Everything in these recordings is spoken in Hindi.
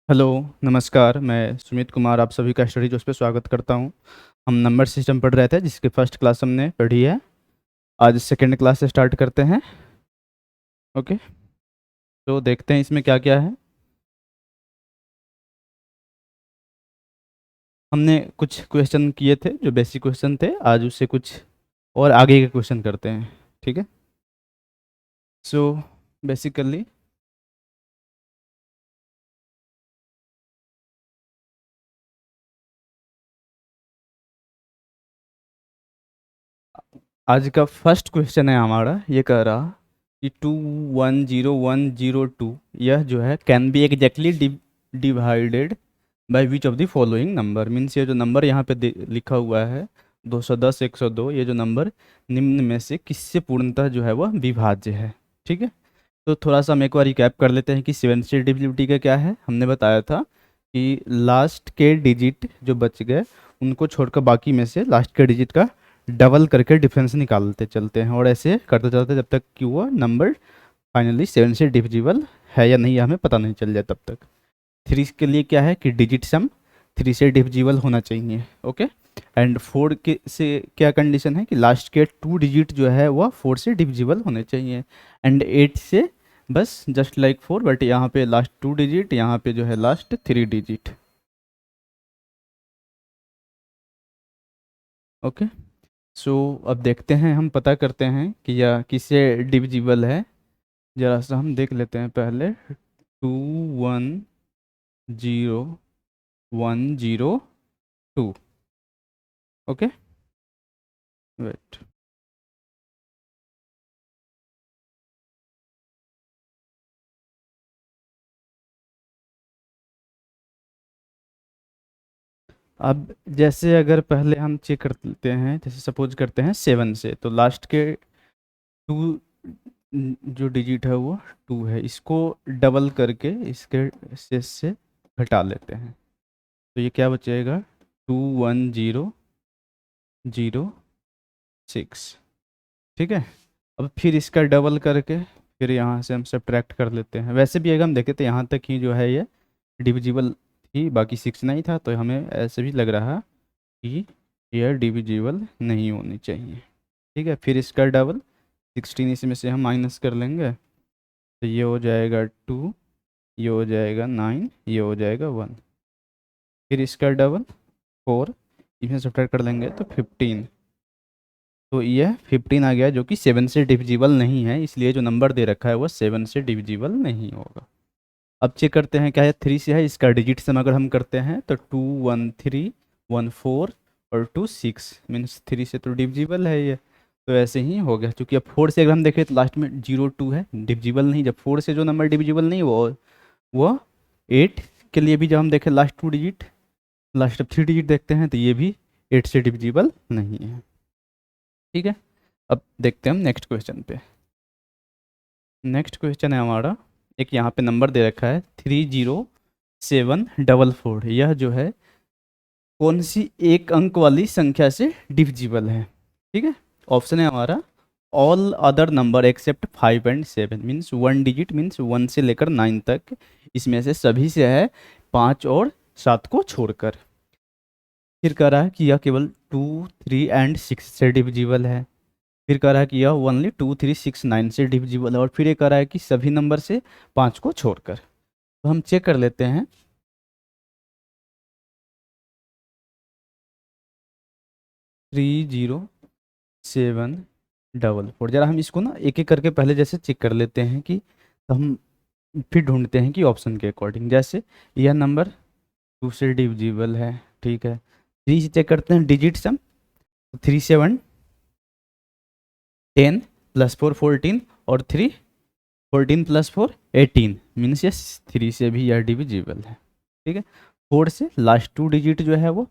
हेलो, नमस्कार। मैं सुमित कुमार आप सभी का स्टडी जोश पे स्वागत करता हूँ। हम नंबर सिस्टम पढ़ रहे थे जिसकी फर्स्ट क्लास हमने पढ़ी है। आज सेकंड क्लास से स्टार्ट करते हैं। ओके, तो देखते हैं इसमें क्या क्या है। हमने कुछ क्वेश्चन किए थे जो बेसिक क्वेश्चन थे, आज उससे कुछ और आगे के क्वेश्चन करते हैं। ठीक है। सो बेसिकली आज का फर्स्ट क्वेश्चन है हमारा, ये कह रहा कि 210102 यह जो है can be exactly divided by which of the following number. Means ये जो नंबर यहाँ पे लिखा हुआ है 210 102, ये जो नंबर निम्न में से किससे पूर्णतः जो है वह विभाज्य है। ठीक है। तो थोड़ा सा हम एक बार रिकैप कर लेते हैं कि सेवन से डिविजिबिलिटी का क्या है। हमने बताया था कि लास्ट के डिजिट जो बच गए उनको छोड़कर बाकी में से लास्ट के डिजिट का डबल करके डिफरेंस निकालते चलते हैं, और ऐसे करते चलते जब तक कि वो नंबर फाइनली सेवन से डिविजिबल है या नहीं हमें पता नहीं चल जाए तब तक। थ्री के लिए क्या है कि डिजिट सम थ्री से डिविजिबल होना चाहिए। ओके। एंड फोर के से क्या कंडीशन है कि लास्ट के टू डिजिट जो है वह फोर से डिविजिबल होने चाहिए। एंड एट से बस जस्ट लाइक फोर, बट यहाँ पे लास्ट टू डिजिट, यहाँ पे जो है लास्ट थ्री डिजिट। ओके। सो अब देखते हैं, हम पता करते हैं कि यह किससे डिविजिबल है। जरा सा हम देख लेते हैं पहले। 210102। Okay, wait. अब जैसे अगर पहले हम चेक कर लेते हैं, जैसे सपोज करते हैं सेवन से, तो लास्ट के टू जो डिजिट है वो टू है, इसको डबल करके इसके शेष से घटा लेते हैं, तो ये क्या बचेगा 21006। ठीक है। अब फिर इसका डबल करके फिर यहाँ से हम सब्ट्रैक्ट कर लेते हैं। वैसे भी अगर हम देखें तो यहाँ तक ही जो है ये डिविजिबल थी, बाकी सिक्स नहीं था, तो हमें ऐसे भी लग रहा कि यह डिविजिबल नहीं होनी चाहिए। ठीक है। फिर इसका डबल 16 इसमें से हम माइनस कर लेंगे, तो ये हो जाएगा 2, ये हो जाएगा 9, ये हो जाएगा 1। फिर इसका डबल 4, इसमें सब्ट्रैक्ट कर लेंगे तो 15। तो यह 15 आ गया, जो कि 7 से डिविजिबल नहीं है, इसलिए जो नंबर दे रखा है वो 7 से डिविजिबल नहीं होगा। अब चेक करते हैं क्या है, 3 से है, इसका डिजिट सम अगर हम करते हैं तो 2 1 3 1 4 और 2 6, मीन्स 3 से तो डिविजिबल है ये। तो ऐसे ही हो गया, क्योंकि अब 4 से अगर हम देखें तो लास्ट में 02 है, डिविजिबल नहीं। जब 4 से जो नंबर डिविजिबल नहीं वो 8 के लिए भी जब हम देखें लास्ट टू डिजिट, लास्ट अब 3 डिजिट देखते हैं तो ये भी 8 से डिविजिबल नहीं है। ठीक है। अब देखते हैं हम नेक्स्ट क्वेश्चन पे। नेक्स्ट क्वेश्चन है हमारा, एक यहाँ पे नंबर दे रखा है 30744। यह जो है कौन सी एक अंक वाली संख्या से डिविजिबल है। ठीक है। ऑप्शन है हमारा all other number except 5 and 7, means one digit, means 1 से लेकर 9 तक, इसमें से सभी से है 5 और 7 को छोड़कर। फिर कह रहा है कि यह केवल 2 3 एंड 6 से डिविजिबल है। फिर कह रहा है कि यह ओनली 2 3 6 9 से डिविजिबल है, और फिर ये कह रहा है कि सभी नंबर से 5 को छोड़कर। तो हम चेक कर लेते हैं। 30744, जरा हम इसको ना एक एक करके पहले जैसे चेक कर लेते हैं कि, तो हम फिर ढूंढते हैं कि ऑप्शन के अकॉर्डिंग। जैसे यह नंबर 2 से डिविजिबल है, ठीक है। 3 से चेक करते हैं डिजिट सम, 3 7 10 प्लस 4 14 और 3 14 प्लस 4 18, मीन्स ये 3 से भी यह डिविजिबल है। ठीक है। 4 से लास्ट टू डिजिट जो है वो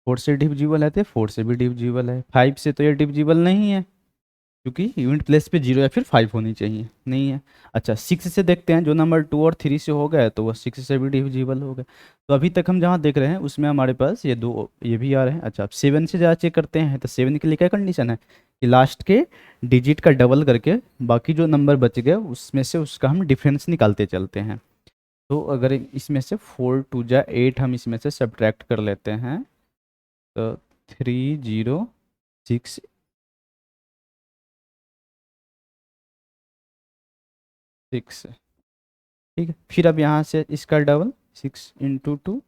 4 से डिविजिबल है, तो 4 से भी डिविजिबल है। 5 से तो ये डिविजिबल नहीं है, क्योंकि यूनिट प्लेस पे 0 या फिर 5 होनी चाहिए, नहीं है। अच्छा, 6 से देखते हैं, जो नंबर 2 और 3 से हो गए तो वह 6 से भी डिविजिबल हो गए। तो अभी तक हम जहाँ देख रहे हैं उसमें हमारे पास ये दो ये भी आ रहे हैं। अच्छा, अब 7 से ज़्यादा चेक करते हैं, तो 7 के लिए क्या कंडीशन है कि लास्ट के डिजिट का डबल करके बाकी जो नंबर बच गए उसमें से उसका हम डिफरेंस निकालते चलते हैं। तो अगर इसमें से 4 2 जा 8 हम इसमें से सब्ट्रैक्ट कर लेते हैं तो 306 6, ठीक है। फिर अब यहाँ से इसका डबल 6 इंटू 2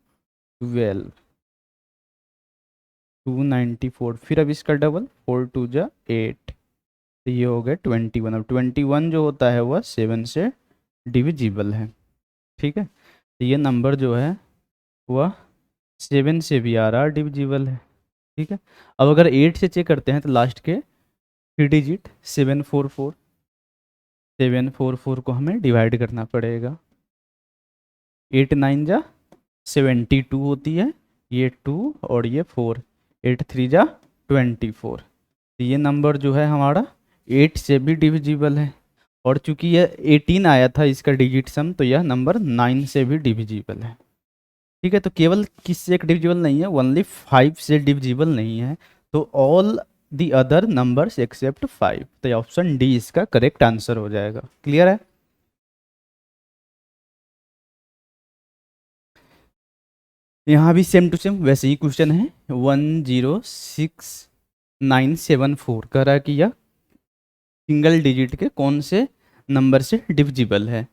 12 294, फिर अब इसका डबल 4 2 जा 8, तो ये हो गया 21। अब 21 जो होता है वह 7 से डिविजिबल है, ठीक है। तो ये नंबर जो है वह 7 से भी आ रहा डिविजिबल है, ठीक है। अब अगर 8 से चेक करते हैं तो लास्ट के 3 डिजिट 744, 744 को हमें डिवाइड करना पड़ेगा। 8 9 जा 72 होती है, ये 2 और ये 4, 8 3 जा 24। तो ये नंबर जो है हमारा 8 से भी डिविजिबल है, और चूंकि यह 18 आया था इसका डिजिट सम, तो यह नंबर 9 से भी डिविजिबल है, ठीक है। तो केवल किससे एक डिविजिबल नहीं है, ओनली 5 से डिविजिबल नहीं है, तो all the other numbers accept 5। तो ये ऑप्शन डी इसका करेक्ट आंसर हो जाएगा। क्लियर है? यहाँ भी सेम टू सेम वैसे ही क्वेश्चन है। 106,974 कह रहा है कि यह सिंगल डिजिट के कौन से नंबर से डिविजिबल है,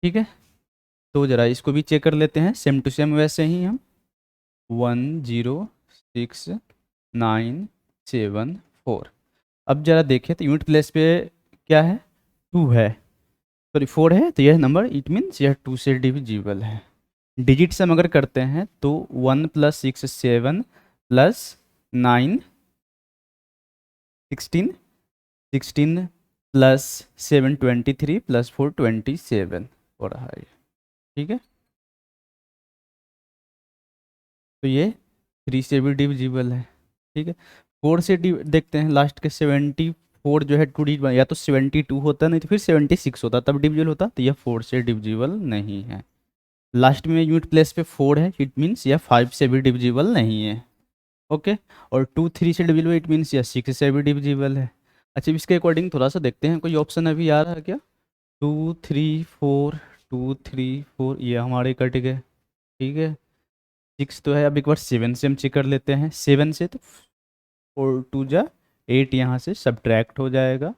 ठीक है। तो जरा इसको भी चेक कर लेते हैं सेम टू सेम वैसे ही हम। 106,974, अब जरा देखें तो यूनिट प्लेस पे क्या है, 2 है, सॉरी 4 है, तो यह नंबर इट मीन्स यह 2 से डिविजिबल है। डिजिट सम अगर करते हैं तो 1 + 6 7 + 9 16, 16 + 7 23 + 4 27 हो रहा है, ठीक है। तो ये 3 से भी डिविजिबल है, ठीक है। 4 से देखते हैं लास्ट के 74 जो है 2 डिजिट, या तो 72 होता नहीं तो फिर 76 होता तब डिविजिबल होता, तो यह 4 से डिविजिबल नहीं है। लास्ट में यूनिट प्लेस पे 4 है, इट मीन्स यह 5 से भी डिविजिबल नहीं है, ओके। और 2 3 से डिविजिबल, इट मीन्स यह 6 से भी डिविजिबल है। अच्छा, इसके अकॉर्डिंग थोड़ा सा देखते हैं कोई ऑप्शन अभी आ रहा है क्या। 2 3 4, 2 3 4 ये हमारे कट गए, ठीक है। 6 तो है, अब एक बार 7 से हम चेक कर लेते हैं। 7 से तो 4 2 जा 8 यहाँ से सब्ट्रैक्ट हो जाएगा,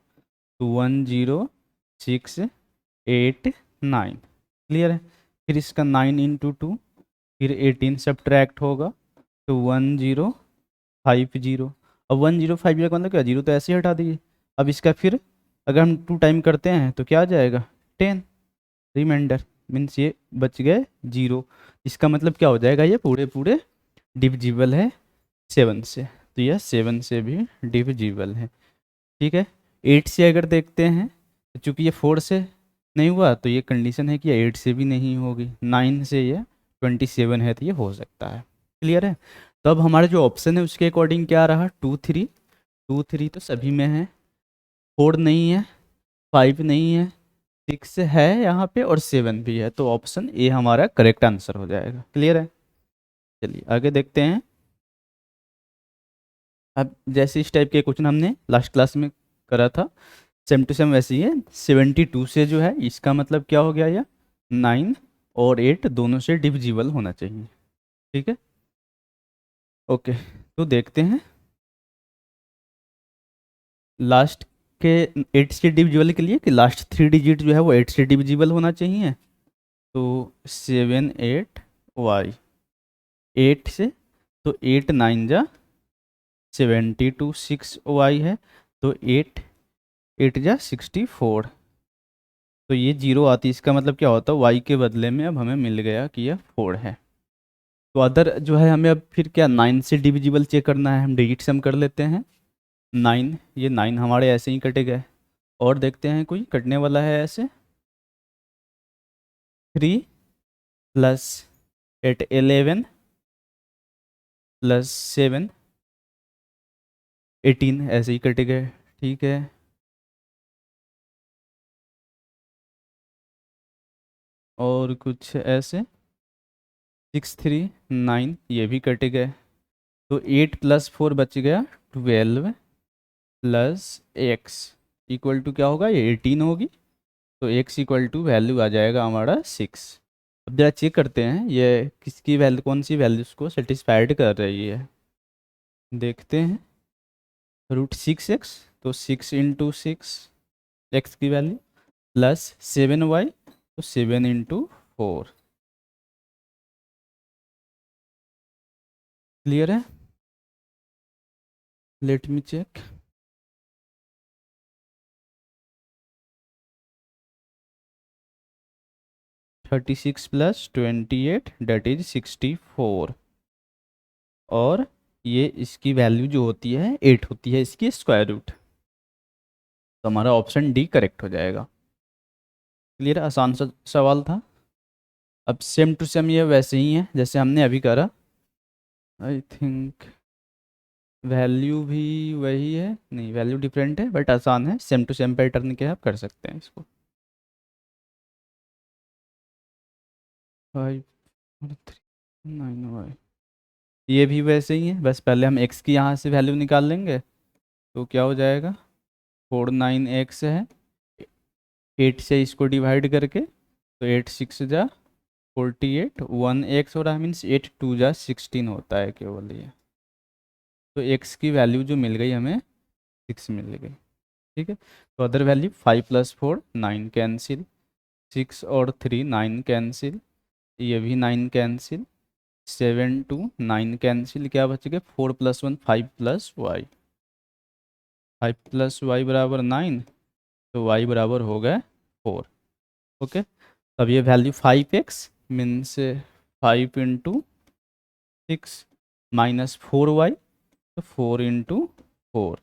तो 10689, क्लियर है। फिर इसका 9 इंटू 2, फिर 18 सब्ट्रैक्ट होगा, तो 1050। अब 1050 का मतलब क्या, जीरो तो ऐसे ही हटा दीजिए। अब इसका फिर अगर हम 2 टाइम करते हैं तो क्या आ जाएगा 10 रिमाइंडर, मीन्स ये बच गए 0। इसका मतलब क्या हो जाएगा, ये पूरे पूरे डिविजिबल है 7 से, तो यह 7 से भी डिविजिबल है, ठीक है। 8 से अगर देखते हैं तो चूंकि ये 4 से नहीं हुआ तो ये कंडीशन है कि ये 8 से भी नहीं होगी। 9 से ये 27 है तो ये हो सकता है, क्लियर है। तो अब हमारे जो ऑप्शन है उसके अकॉर्डिंग क्या रहा, 2 3, 2 3 तो सभी में है, 4 नहीं है, 5 नहीं है, 6 है यहाँ पे, और 7 भी है, तो ऑप्शन ए हमारा करेक्ट आंसर हो जाएगा। क्लियर है? चलिए आगे देखते हैं। अब जैसे इस टाइप के क्वेश्चन हमने लास्ट क्लास में करा था, सेम टू सेम वैसे ही है। 72 से जो है इसका मतलब क्या हो गया, यह 9 और 8 दोनों से डिविजिबल होना चाहिए, ठीक है। ओके, तो देखते हैं लास्ट के 8 से डिविजिबल के लिए कि लास्ट 3 डिजिट जो है वो 8 से डिविजिबल होना चाहिए। तो 7 8 वाई, 8 से, तो 8 9 जा 72, 6 वाई है, तो 8 8 जा 64, तो ये 0 आती है, इसका मतलब क्या होता है, वाई के बदले में अब हमें मिल गया कि यह 4 है। तो अदर जो है हमें अब फिर क्या 9 से डिविजिबल चेक करना है, हम डिजिट सम कर लेते हैं। 9, ये 9 हमारे ऐसे ही कटे गए, और देखते हैं कोई कटने वाला है ऐसे। 3 + 8 11 + 7 18 ऐसे ही कट गए, ठीक है। और कुछ ऐसे 6 3 9 ये भी कट गए, तो 8 + 4 बच गया 12 + x इक्वल टू क्या होगा, ये 18 होगी, तो x इक्वल टू वैल्यू आ जाएगा हमारा 6। अब जरा चेक करते हैं ये किसकी वैल्यू, कौन सी वैल्यूज़ को सेटिस्फाइड कर रही है। देखते हैं, √6x, तो 6 × 6 एक्स की वैल्यू, प्लस 7y, तो 7 × 4। क्लियर है? Let me check. Thirty six plus 28 that is 64, और ये इसकी वैल्यू जो होती है 8 होती है, इसकी स्क्वायर रूट। तो हमारा ऑप्शन डी करेक्ट हो जाएगा। क्लियर? आसान सा सवाल था। अब सेम टू सेम ये वैसे ही है जैसे हमने अभी करा। आई थिंक वैल्यू भी वही है, नहीं वैल्यू डिफरेंट है बट आसान है। सेम टू सेम पैटर्न के आप कर सकते हैं इसको। 5 3 9y, ये भी वैसे ही है, बस पहले हम x की यहाँ से वैल्यू निकाल लेंगे। तो क्या हो जाएगा, 4 9x है, 8 से इसको डिवाइड करके, तो 8 6 जा 48, 1x हो रहा है, मीन्स 8 2 जा 16 होता है केवल ये। तो x की वैल्यू जो मिल गई हमें 6 मिल गई। ठीक है, तो अदर वैल्यू 5 + 4 9 कैंसिल, 6 और 3 9 कैंसिल, ये भी 9 कैंसिल, 7 2 9 कैंसिल, क्या बच गए 4 + 1 5 + y, 5 + y बराबर 9, तो y बराबर हो गए 4। ओके, अब ये value 5x means 5 × 6 minus 4y, तो 4 × 4,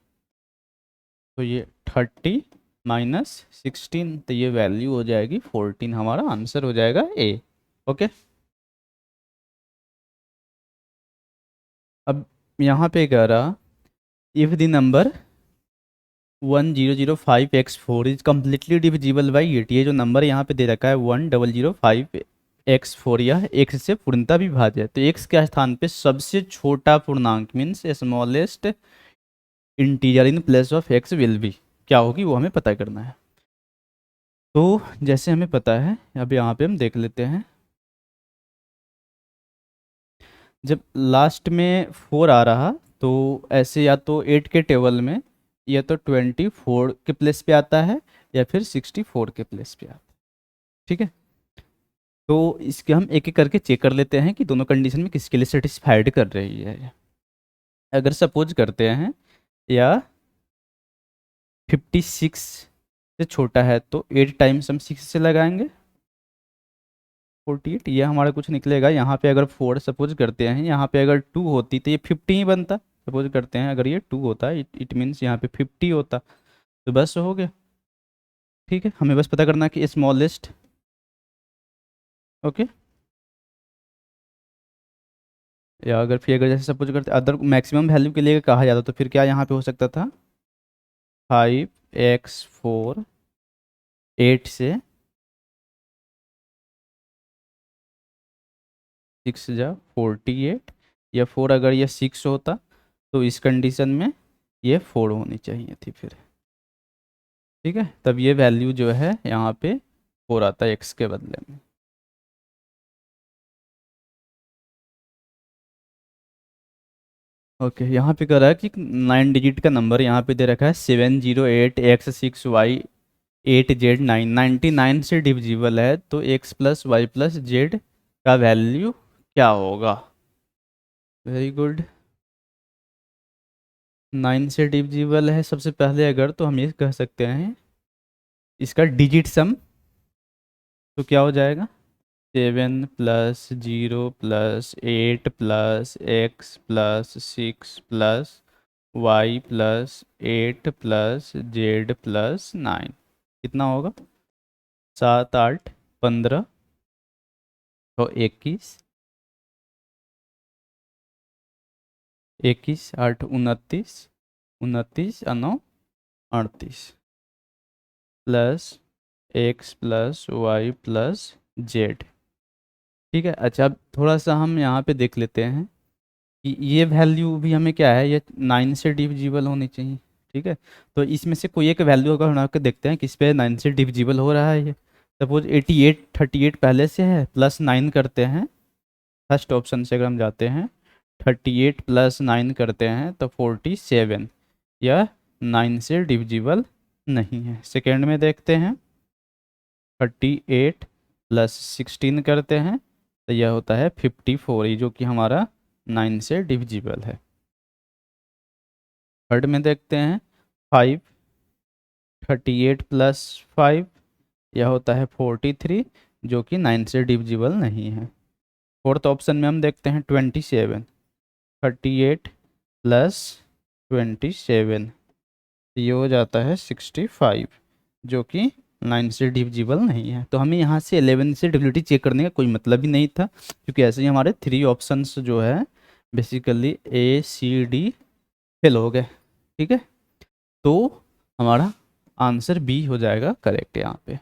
तो ये 30 माइनस 16, तो ये वैल्यू हो जाएगी 14। हमारा आंसर हो जाएगा ए। ओके, अब यहाँ पे कह रहा if the number 1005x4 is completely divisible by 8। ये जो नंबर यहाँ पे दे रखा है 1005x4, यह x से पूर्णतः विभाज्य है, तो x के स्थान पे सबसे छोटा पूर्णांक means smallest integer in place of x will be, क्या होगी वो हमें पता करना है। तो जैसे हमें पता है, अब यहाँ पे हम देख लेते हैं, जब लास्ट में 4 आ रहा तो ऐसे या तो 8 के टेबल में या तो 24 के प्लेस पे आता है या फिर 64 के प्लेस पे आता है। ठीक है, तो इसके हम एक एक करके चेक कर लेते हैं कि दोनों कंडीशन में किसके लिए सेटिस्फाइड कर रही है। अगर सपोज करते हैं या 56 से छोटा है तो 8 टाइम्स हम 6 से लगाएंगे, 48, ये हमारा कुछ निकलेगा। यहाँ पे अगर 4 सपोज करते हैं, यहाँ पे अगर 2 होती तो ये 50 ही बनता। सपोज करते हैं अगर ये 2 होता, इट मीन्स यहाँ पे 50 होता, तो बस हो गया। ठीक है, हमें बस पता करना है कि स्मॉलेस्ट। ओके, या अगर फिर अगर जैसे सपोज करते अदर मैक्सिमम वैल्यू के लिए कहा जाता तो फिर क्या यहाँ पे हो सकता था, 5x4 8 से 6 × 48, या 4 अगर ये 6 होता तो इस कंडीशन में ये 4 होनी चाहिए थी फिर। ठीक है, तब ये वैल्यू जो है यहाँ पे 4 आता है x के बदले में। ओके, यहाँ पे कह रहा है कि 9 डिजिट का नंबर यहाँ पे दे रखा है 708x6y8z9, 99 से डिविजिबल है, तो x + y + z का वैल्यू क्या होगा। वेरी गुड, 9 से डिविजिबल है सबसे पहले अगर, तो हम ये कह सकते हैं इसका डिजिट सम, तो क्या हो जाएगा 7 + 0 + 8 + x + 6 + y + 8 + z + 9, कितना होगा 7 8 15 और 21, 21 8 29, 29 और 9 38, प्लस x + y + z। ठीक है, अच्छा अब थोड़ा सा हम यहाँ पे देख लेते हैं कि ये वैल्यू भी हमें क्या है, ये 9 से डिविजिबल होनी चाहिए। ठीक है, तो इसमें से कोई एक वैल्यू अगर हम आकर देखते हैं किस पे 9 से डिविजिबल हो रहा है ये, सपोज 88 38 पहले से है, प्लस 9 करते हैं, फर्स्ट ऑप्शन से अगर हम जाते हैं 38 प्लस 9 करते हैं तो 47, यह 9 से डिविजिबल नहीं है। सेकेंड में देखते हैं 38 प्लस 16 करते हैं तो यह होता है 54, ये जो कि हमारा 9 से डिविजिबल है। थर्ड में देखते हैं 5, 38 प्लस 5 यह होता है 43, जो कि 9 से डिविजिबल नहीं है। फोर्थ ऑप्शन में हम देखते हैं 27, 38 प्लस 27 ये हो जाता है 65, जो कि 9 से डिविजिबल नहीं है। तो हमें यहाँ से 11 से डिविजिबिलिटी चेक करने का कोई मतलब ही नहीं था, क्योंकि ऐसे ही हमारे 3 ऑप्शंस जो है बेसिकली ए सी डी फेल हो गए। ठीक है, तो हमारा आंसर बी हो जाएगा करेक्ट यहाँ पे।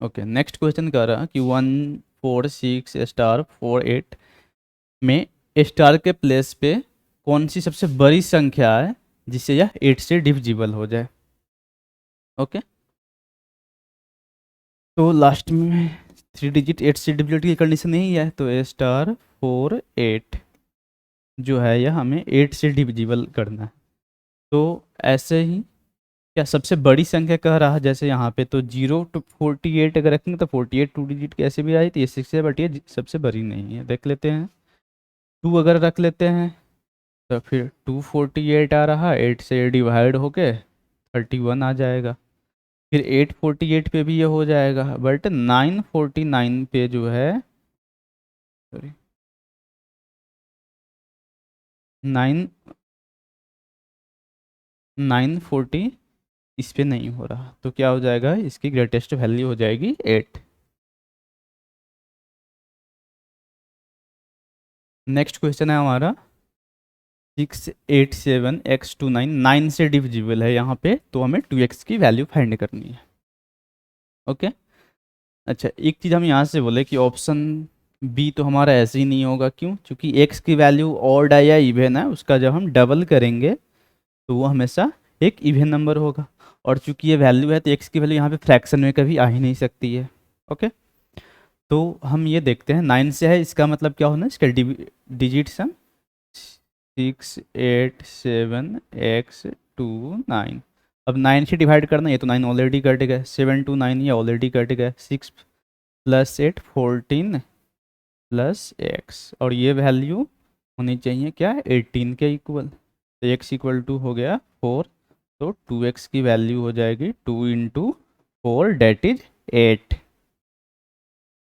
ओके, नेक्स्ट क्वेश्चन कर रहा कि 1 4 6 स्टार 4 8 में स्टार के प्लेस पे कौन सी सबसे बड़ी संख्या है जिससे यह 8 से डिविजिबल हो जाए। ओके, तो लास्ट में 3 डिजिट 8 से डिविजिबिलिटी की कंडीशन नहीं है, तो ए स्टार 4 8 जो है यह हमें 8 से डिविजिबल करना है। तो ऐसे ही क्या सबसे बड़ी संख्या कह रहा है, जैसे यहाँ पे तो 0 to 48 अगर रखेंगे तो 48 2 डिजिट कैसे भी आई, तो ये 6 है, बट ये सबसे बड़ी नहीं है। देख लेते हैं 2 अगर रख लेते हैं तो फिर 248 आ रहा, 8 से डिवाइड होके 31 आ जाएगा। फिर 848 पे भी ये हो जाएगा, बट 949 पे जो है, सॉरी 9 940 इस पे नहीं हो रहा, तो क्या हो जाएगा, इसकी ग्रेटेस्ट वैल्यू हो जाएगी 8। नेक्स्ट क्वेश्चन है हमारा 687x29 9 से डिविजिबल है यहाँ पे, तो हमें 2x की वैल्यू फाइंड करनी है। ओके, अच्छा एक चीज़ हम यहाँ से बोले कि ऑप्शन बी तो हमारा ऐसे ही नहीं होगा, क्यों, क्योंकि x की वैल्यू ऑड है या इवन है, उसका जब हम डबल करेंगे तो वो हमेशा एक इवन नंबर होगा, और चूंकि ये वैल्यू है तो x की वैल्यू यहाँ पे फ्रैक्शन में कभी आ ही नहीं सकती है। ओके, तो हम ये देखते हैं 9 से है, इसका मतलब क्या होना है, इसका डिजिट सम 687x29। अब 9 से डिवाइड करना, ये तो 9 ऑलरेडी कट गए, 7 to 9 ये ऑलरेडी कट गए, 6 प्लस 8 14 प्लस एक्स, और ये वैल्यू होनी चाहिए क्या, 18 के इक्वल, तो x इक्वल टू हो गया 4, तो 2x की वैल्यू हो जाएगी 2 into 4 that is 8।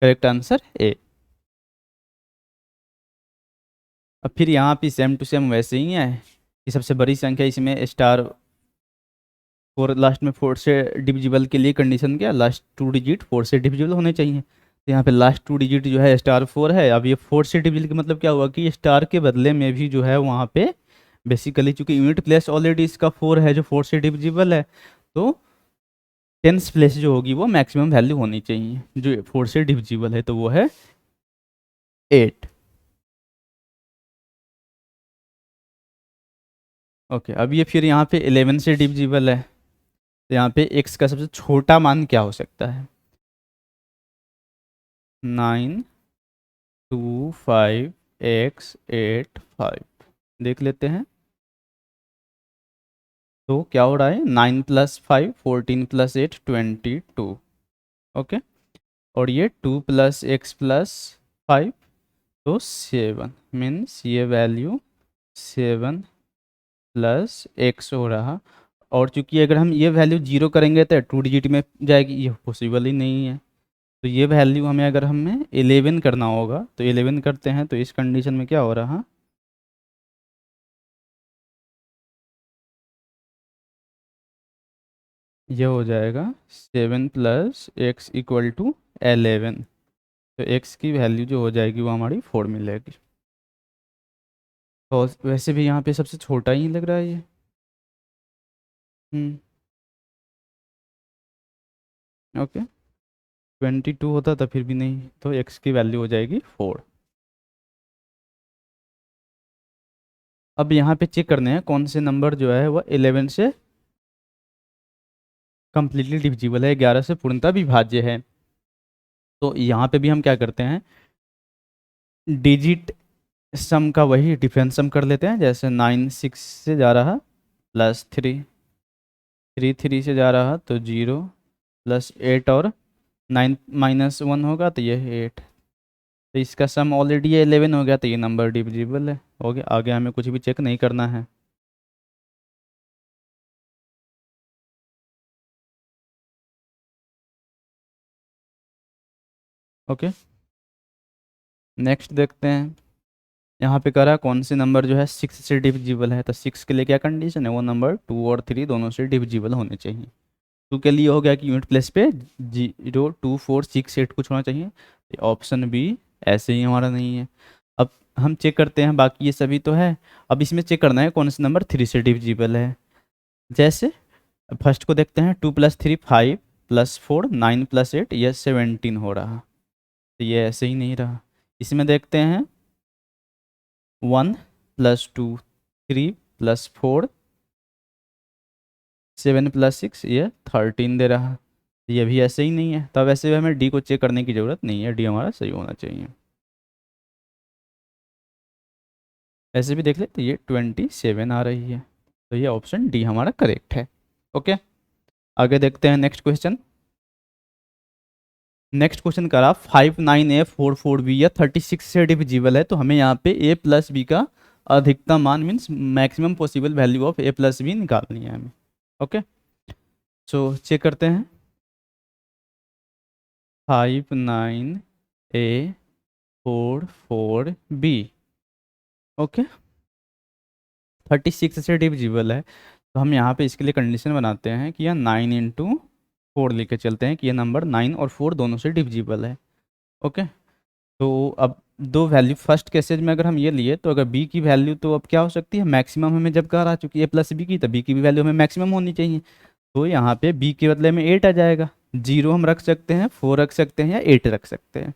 Correct answer A. अब फिर यहाँ पे सेम टू सेम वैसे ही है कि सबसे बड़ी संख्या इसमें स्टार 4 लास्ट में 4 से डिविजिबल के लिए कंडीशन क्या, लास्ट 2 डिजिट 4 से डिविजिबल होने चाहिए, तो यहाँ पे लास्ट 2 डिजिट जो है स्टार 4 है। अब ये 4 से डिविजिबल का मतलब क्या हुआ कि स्टार के बदले में भी जो है वहाँ पे बेसिकली चूंकि यूनिट प्लेस ऑलरेडी इसका 4 है जो 4 से डिविजिबल है, तो टेंस प्लेस जो होगी वो मैक्सिमम वैल्यू होनी चाहिए जो 4 से डिविजिबल है, तो वो है 8। ओके, अब ये फिर यहाँ पे 11 से डिविजिबल है, तो यहाँ पे x का सबसे छोटा मान क्या हो सकता है, 925x85 देख लेते हैं। तो क्या हो रहा है, 9 प्लस 5 14 प्लस 8 22। ओके, और ये 2 प्लस एक्स प्लस 5 तो 7 मीन्स ये वैल्यू 7 प्लस एक्स हो रहा, और चूंकि अगर हम ये वैल्यू जीरो करेंगे तो 2 डिजिट में जाएगी, ये पॉसिबल ही नहीं है। तो ये वैल्यू हमें अगर हमें 11 करना होगा, तो 11 करते हैं तो इस कंडीशन में क्या हो रहा, ये हो जाएगा 7 प्लस एक्स इक्वल टू 11, तो x की वैल्यू जो हो जाएगी वो हमारी 4 मिलेगी। तो वैसे भी यहाँ पे सबसे छोटा ही लग रहा है ये। ओके, 22 होता तो फिर भी नहीं, तो x की वैल्यू हो जाएगी 4। अब यहाँ पे चेक करने हैं कौन से नंबर जो है वो 11 से कम्प्लीटली डिविजिबल है, 11 से पूर्णतः विभाज्य है। तो यहाँ पे भी हम क्या करते हैं, डिजिट सम का वही डिफरेंस सम कर लेते हैं। जैसे 9 6 से जा रहा, प्लस 3 3 3 से जा रहा तो 0, प्लस 8 और 9 -1 होगा तो ये 8। तो इसका सम ऑलरेडी ये 11 हो गया, तो ये नंबर डिविजिबल है। हो गया, आगे हमें कुछ भी चेक नहीं करना है। ओके, नेक्स्ट देखते हैं। यहाँ पे करा कौन से नंबर जो है 6 से डिविजिबल है, तो 6 के लिए क्या कंडीशन है, वो नंबर 2 और 3 दोनों से डिविजिबल होने चाहिए। 2 के लिए हो गया कि यूनिट प्लेस पे 0 2 4 6 8 कुछ होना चाहिए। ऑप्शन बी ऐसे ही हमारा नहीं है। अब हम चेक करते हैं, बाकी ये सभी तो है। अब इसमें चेक करना है कौन सा नंबर 3 से डिविजिबल है। जैसे फर्स्ट को देखते हैं, 2 + 3 5 + 4 9 + 8 ये 17 हो रहा, तो ये ऐसे ही नहीं रहा। इसमें देखते हैं 1 + 2 3 + 4 7 + 6 ये 13 दे रहा, ये भी ऐसे ही नहीं है। तब ऐसे भी हमें डी को चेक करने की ज़रूरत नहीं है, डी हमारा सही होना चाहिए। ऐसे भी देख ले तो ये 27 आ रही है, तो ये ऑप्शन डी हमारा करेक्ट है। ओके, आगे देखते हैं नेक्स्ट क्वेश्चन। नेक्स्ट क्वेश्चन करा 59A44B या 36 से डिविजिबल है, तो हमें यहाँ पे A + B का अधिकतम मान means maximum possible value of A + B निकालनी है हमें। ओके, सो चेक करते हैं। 59A44B, ओके, 36 से डिविजिबल है, तो हम यहाँ पे इसके लिए कंडीशन बनाते हैं कि यह 9 × 4 लेके चलते हैं कि यह नंबर 9 और 4 दोनों से डिविजिबल है। ओके, तो अब दो वैल्यू फर्स्ट केसेज में अगर हम ये लिए, तो अगर b की वैल्यू तो अब क्या हो सकती है, मैक्सिमम हमें जब कहा आ चुकी है A + B की, तो b की भी वैल्यू हमें मैक्सिमम होनी चाहिए। तो यहाँ पे b के बदले में 8 आ जाएगा। 0 हम रख सकते हैं, 4 रख सकते हैं या 8 रख सकते हैं।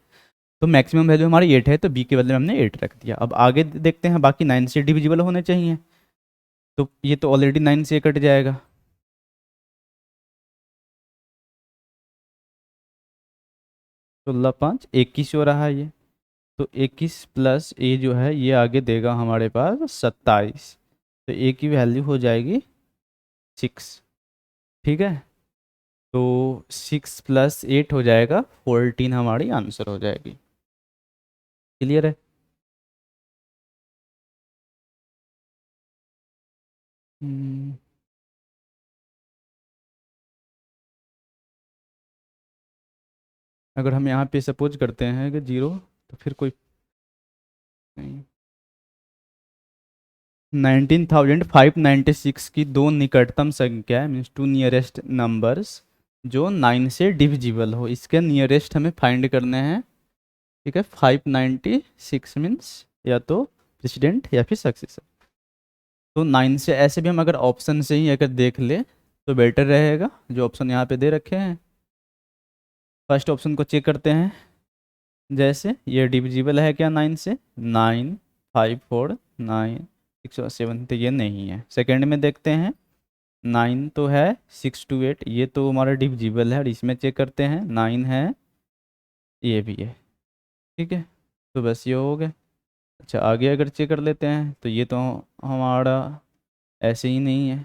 तो मैक्सिमम वैल्यू हमारी 8 है, तो b के बदले में हमने 8 रख दिया। अब आगे देखते हैं, बाकी 9 से डिविजिबल होने चाहिए, तो ये तो ऑलरेडी 9 से कट जाएगा। 16 5 21 हो रहा है ये, तो 21 + a जो है ये आगे देगा हमारे पास 27, तो a की वैल्यू हो जाएगी 6। ठीक है, तो 6 + 8 हो जाएगा 14 हमारी आंसर हो जाएगी। क्लियर है? हम्म, अगर हम यहाँ पे सपोज करते हैं कि 0, तो फिर कोई नहीं। 19,596 की दो निकटतम संख्या मीन्स 2 नियरेस्ट नंबर्स जो 9 से डिविजिबल हो, इसके नियरेस्ट हमें फाइंड करने हैं। ठीक है, 596 मीन्स या तो प्रेसिडेंट या फिर सक्सेसर। तो 9 से ऐसे भी हम अगर ऑप्शन से ही अगर देख ले तो बेटर रहेगा, जो ऑप्शन यहाँ पे दे रखे हैं। फर्स्ट ऑप्शन को चेक करते हैं, जैसे ये डिविजिबल है क्या 9 से, 9 5 4 9 6 और 7, तो ये नहीं है। सेकेंड में देखते हैं, 9 तो है, 6 2 8 ये तो हमारा डिविजिबल है, और इसमें चेक करते हैं 9 है, ये भी है। ठीक है, तो बस ये हो गया। अच्छा, आगे अगर चेक कर लेते हैं, तो ये तो हमारा ऐसे ही नहीं है,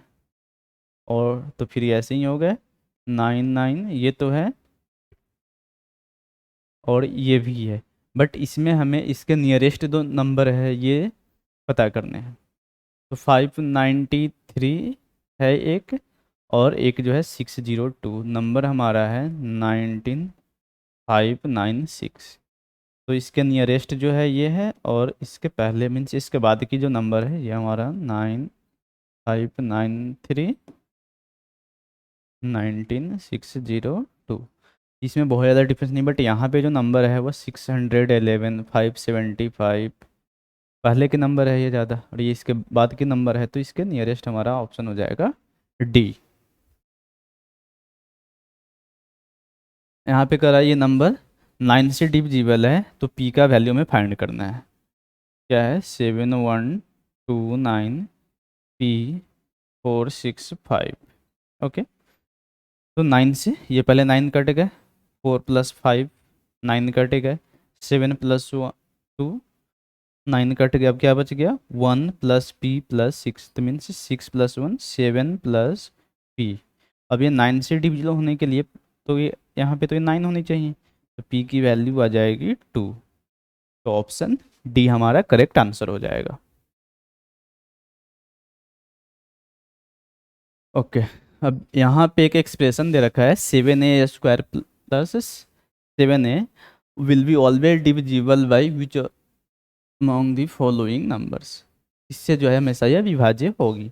और तो फिर ये ऐसे ही हो गए। 9 9 ये तो है, और ये भी है, बट इसमें हमें इसके नियरेस्ट दो नंबर है ये पता करने हैं। तो 593 है एक, और एक जो है 602 नंबर हमारा है 19596। तो इसके नियरेस्ट जो है ये है, और इसके पहले मीन्स इसके बाद की जो नंबर है ये हमारा 9593 19602। इसमें बहुत ज़्यादा डिफरेंस नहीं, बट यहाँ पे जो नंबर है वो 611 575 पहले के नंबर है ये ज़्यादा, और ये इसके बाद के नंबर है, तो इसके नियरेस्ट हमारा ऑप्शन हो जाएगा डी। यहाँ पे करा ये नंबर 9 से डिविजिबल है, तो पी का वैल्यू में फाइंड करना है। क्या है, 7129 P 465। ओके, तो 9 से ये पहले 9 कट गए, 4 + 5 9 कट गए, 7 + 2 9 कट गया, अब क्या बच गया 1 + p + 6, तो मीन्स 6 + 1 7 + p। अब ये 9 से डिविजिबल होने के लिए तो ये यहाँ पे तो ये 9 होनी चाहिए, तो p की वैल्यू आ जाएगी 2। तो ऑप्शन डी हमारा करेक्ट आंसर हो जाएगा। ओके, अब यहाँ पे एक एक्सप्रेशन दे रखा है 7a² + 7a will be always divisible by which among the following numbers. इससे जो है हमेशा यह विभाज्य होगी।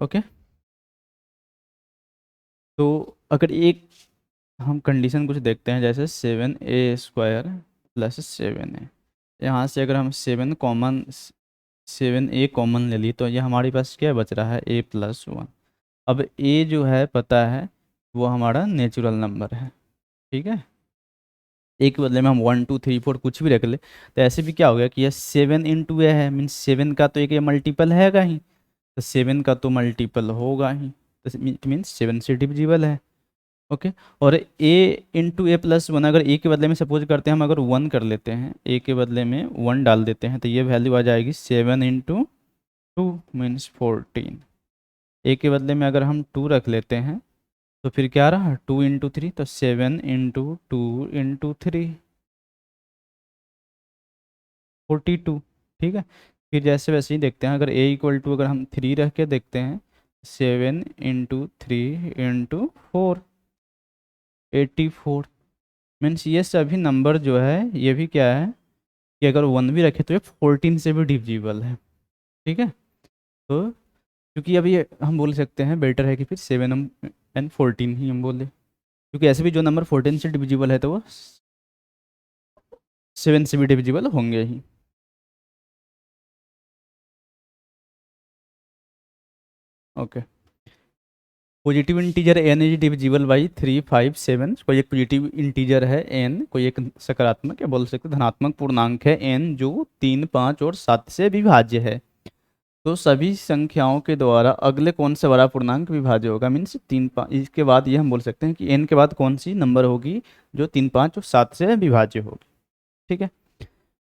ओके, तो अगर एक हम कंडीशन कुछ देखते हैं, जैसे 7a² + 7a, यहाँ से अगर हम 7a कॉमन ले ली तो ये हमारे पास क्या बच रहा है a+1। अब a जो है पता है वो हमारा नेचुरल नंबर है, ठीक है। ए के बदले में हम 1 2 3 4 कुछ भी रख ले, तो ऐसे भी क्या हो गया कि ये 7 × a है, मीन्स 7 का तो एक ये मल्टीपल हैगा ही, तो 7 का तो मल्टीपल होगा ही, तो इट मीन्स 7 से डिविजिबल है। ओके, और a × a+1, अगर a के बदले में सपोज करते हैं हम अगर 1 कर लेते हैं, a के बदले में 1 डाल देते हैं, तो ये वैल्यू आ जाएगी 7 × 2 मीन्स 14। a के बदले में अगर हम 2 रख लेते हैं तो फिर क्या रहा 2 × 3, तो 7 × 2 × 3 42, ठीक है। फिर जैसे वैसे ही देखते हैं, अगर अगर हम 3 रख के देखते हैं, 7 × 3 × 4 84, मीन्स ये सभी नंबर जो है ये भी क्या है कि अगर 1 भी रखे तो ये 14 से भी डिविजिबल है, ठीक है। तो क्योंकि अभी ये हम बोल सकते हैं बेटर है कि फिर 7 एंड 14 ही हम बोले, क्योंकि ऐसे भी जो नंबर 14 से डिविजिबल है तो वो 7 से भी डिविजिबल होंगे ही। Okay, positive integer n is divisible by 3 5 7, कोई एक पॉजिटिव इंटीजर है n, कोई एक सकारात्मक या बोल सकते हैं धनात्मक पूर्णांक है n जो 3 5 और 7 से विभाज्य है, तो सभी संख्याओं के द्वारा अगले कौन सा बड़ा पूर्णांक विभाज्य होगा, मीन्स 3 5, इसके बाद ये हम बोल सकते हैं कि n के बाद कौन सी नंबर होगी जो 3 5 और 7 से विभाज्य होगी, ठीक है।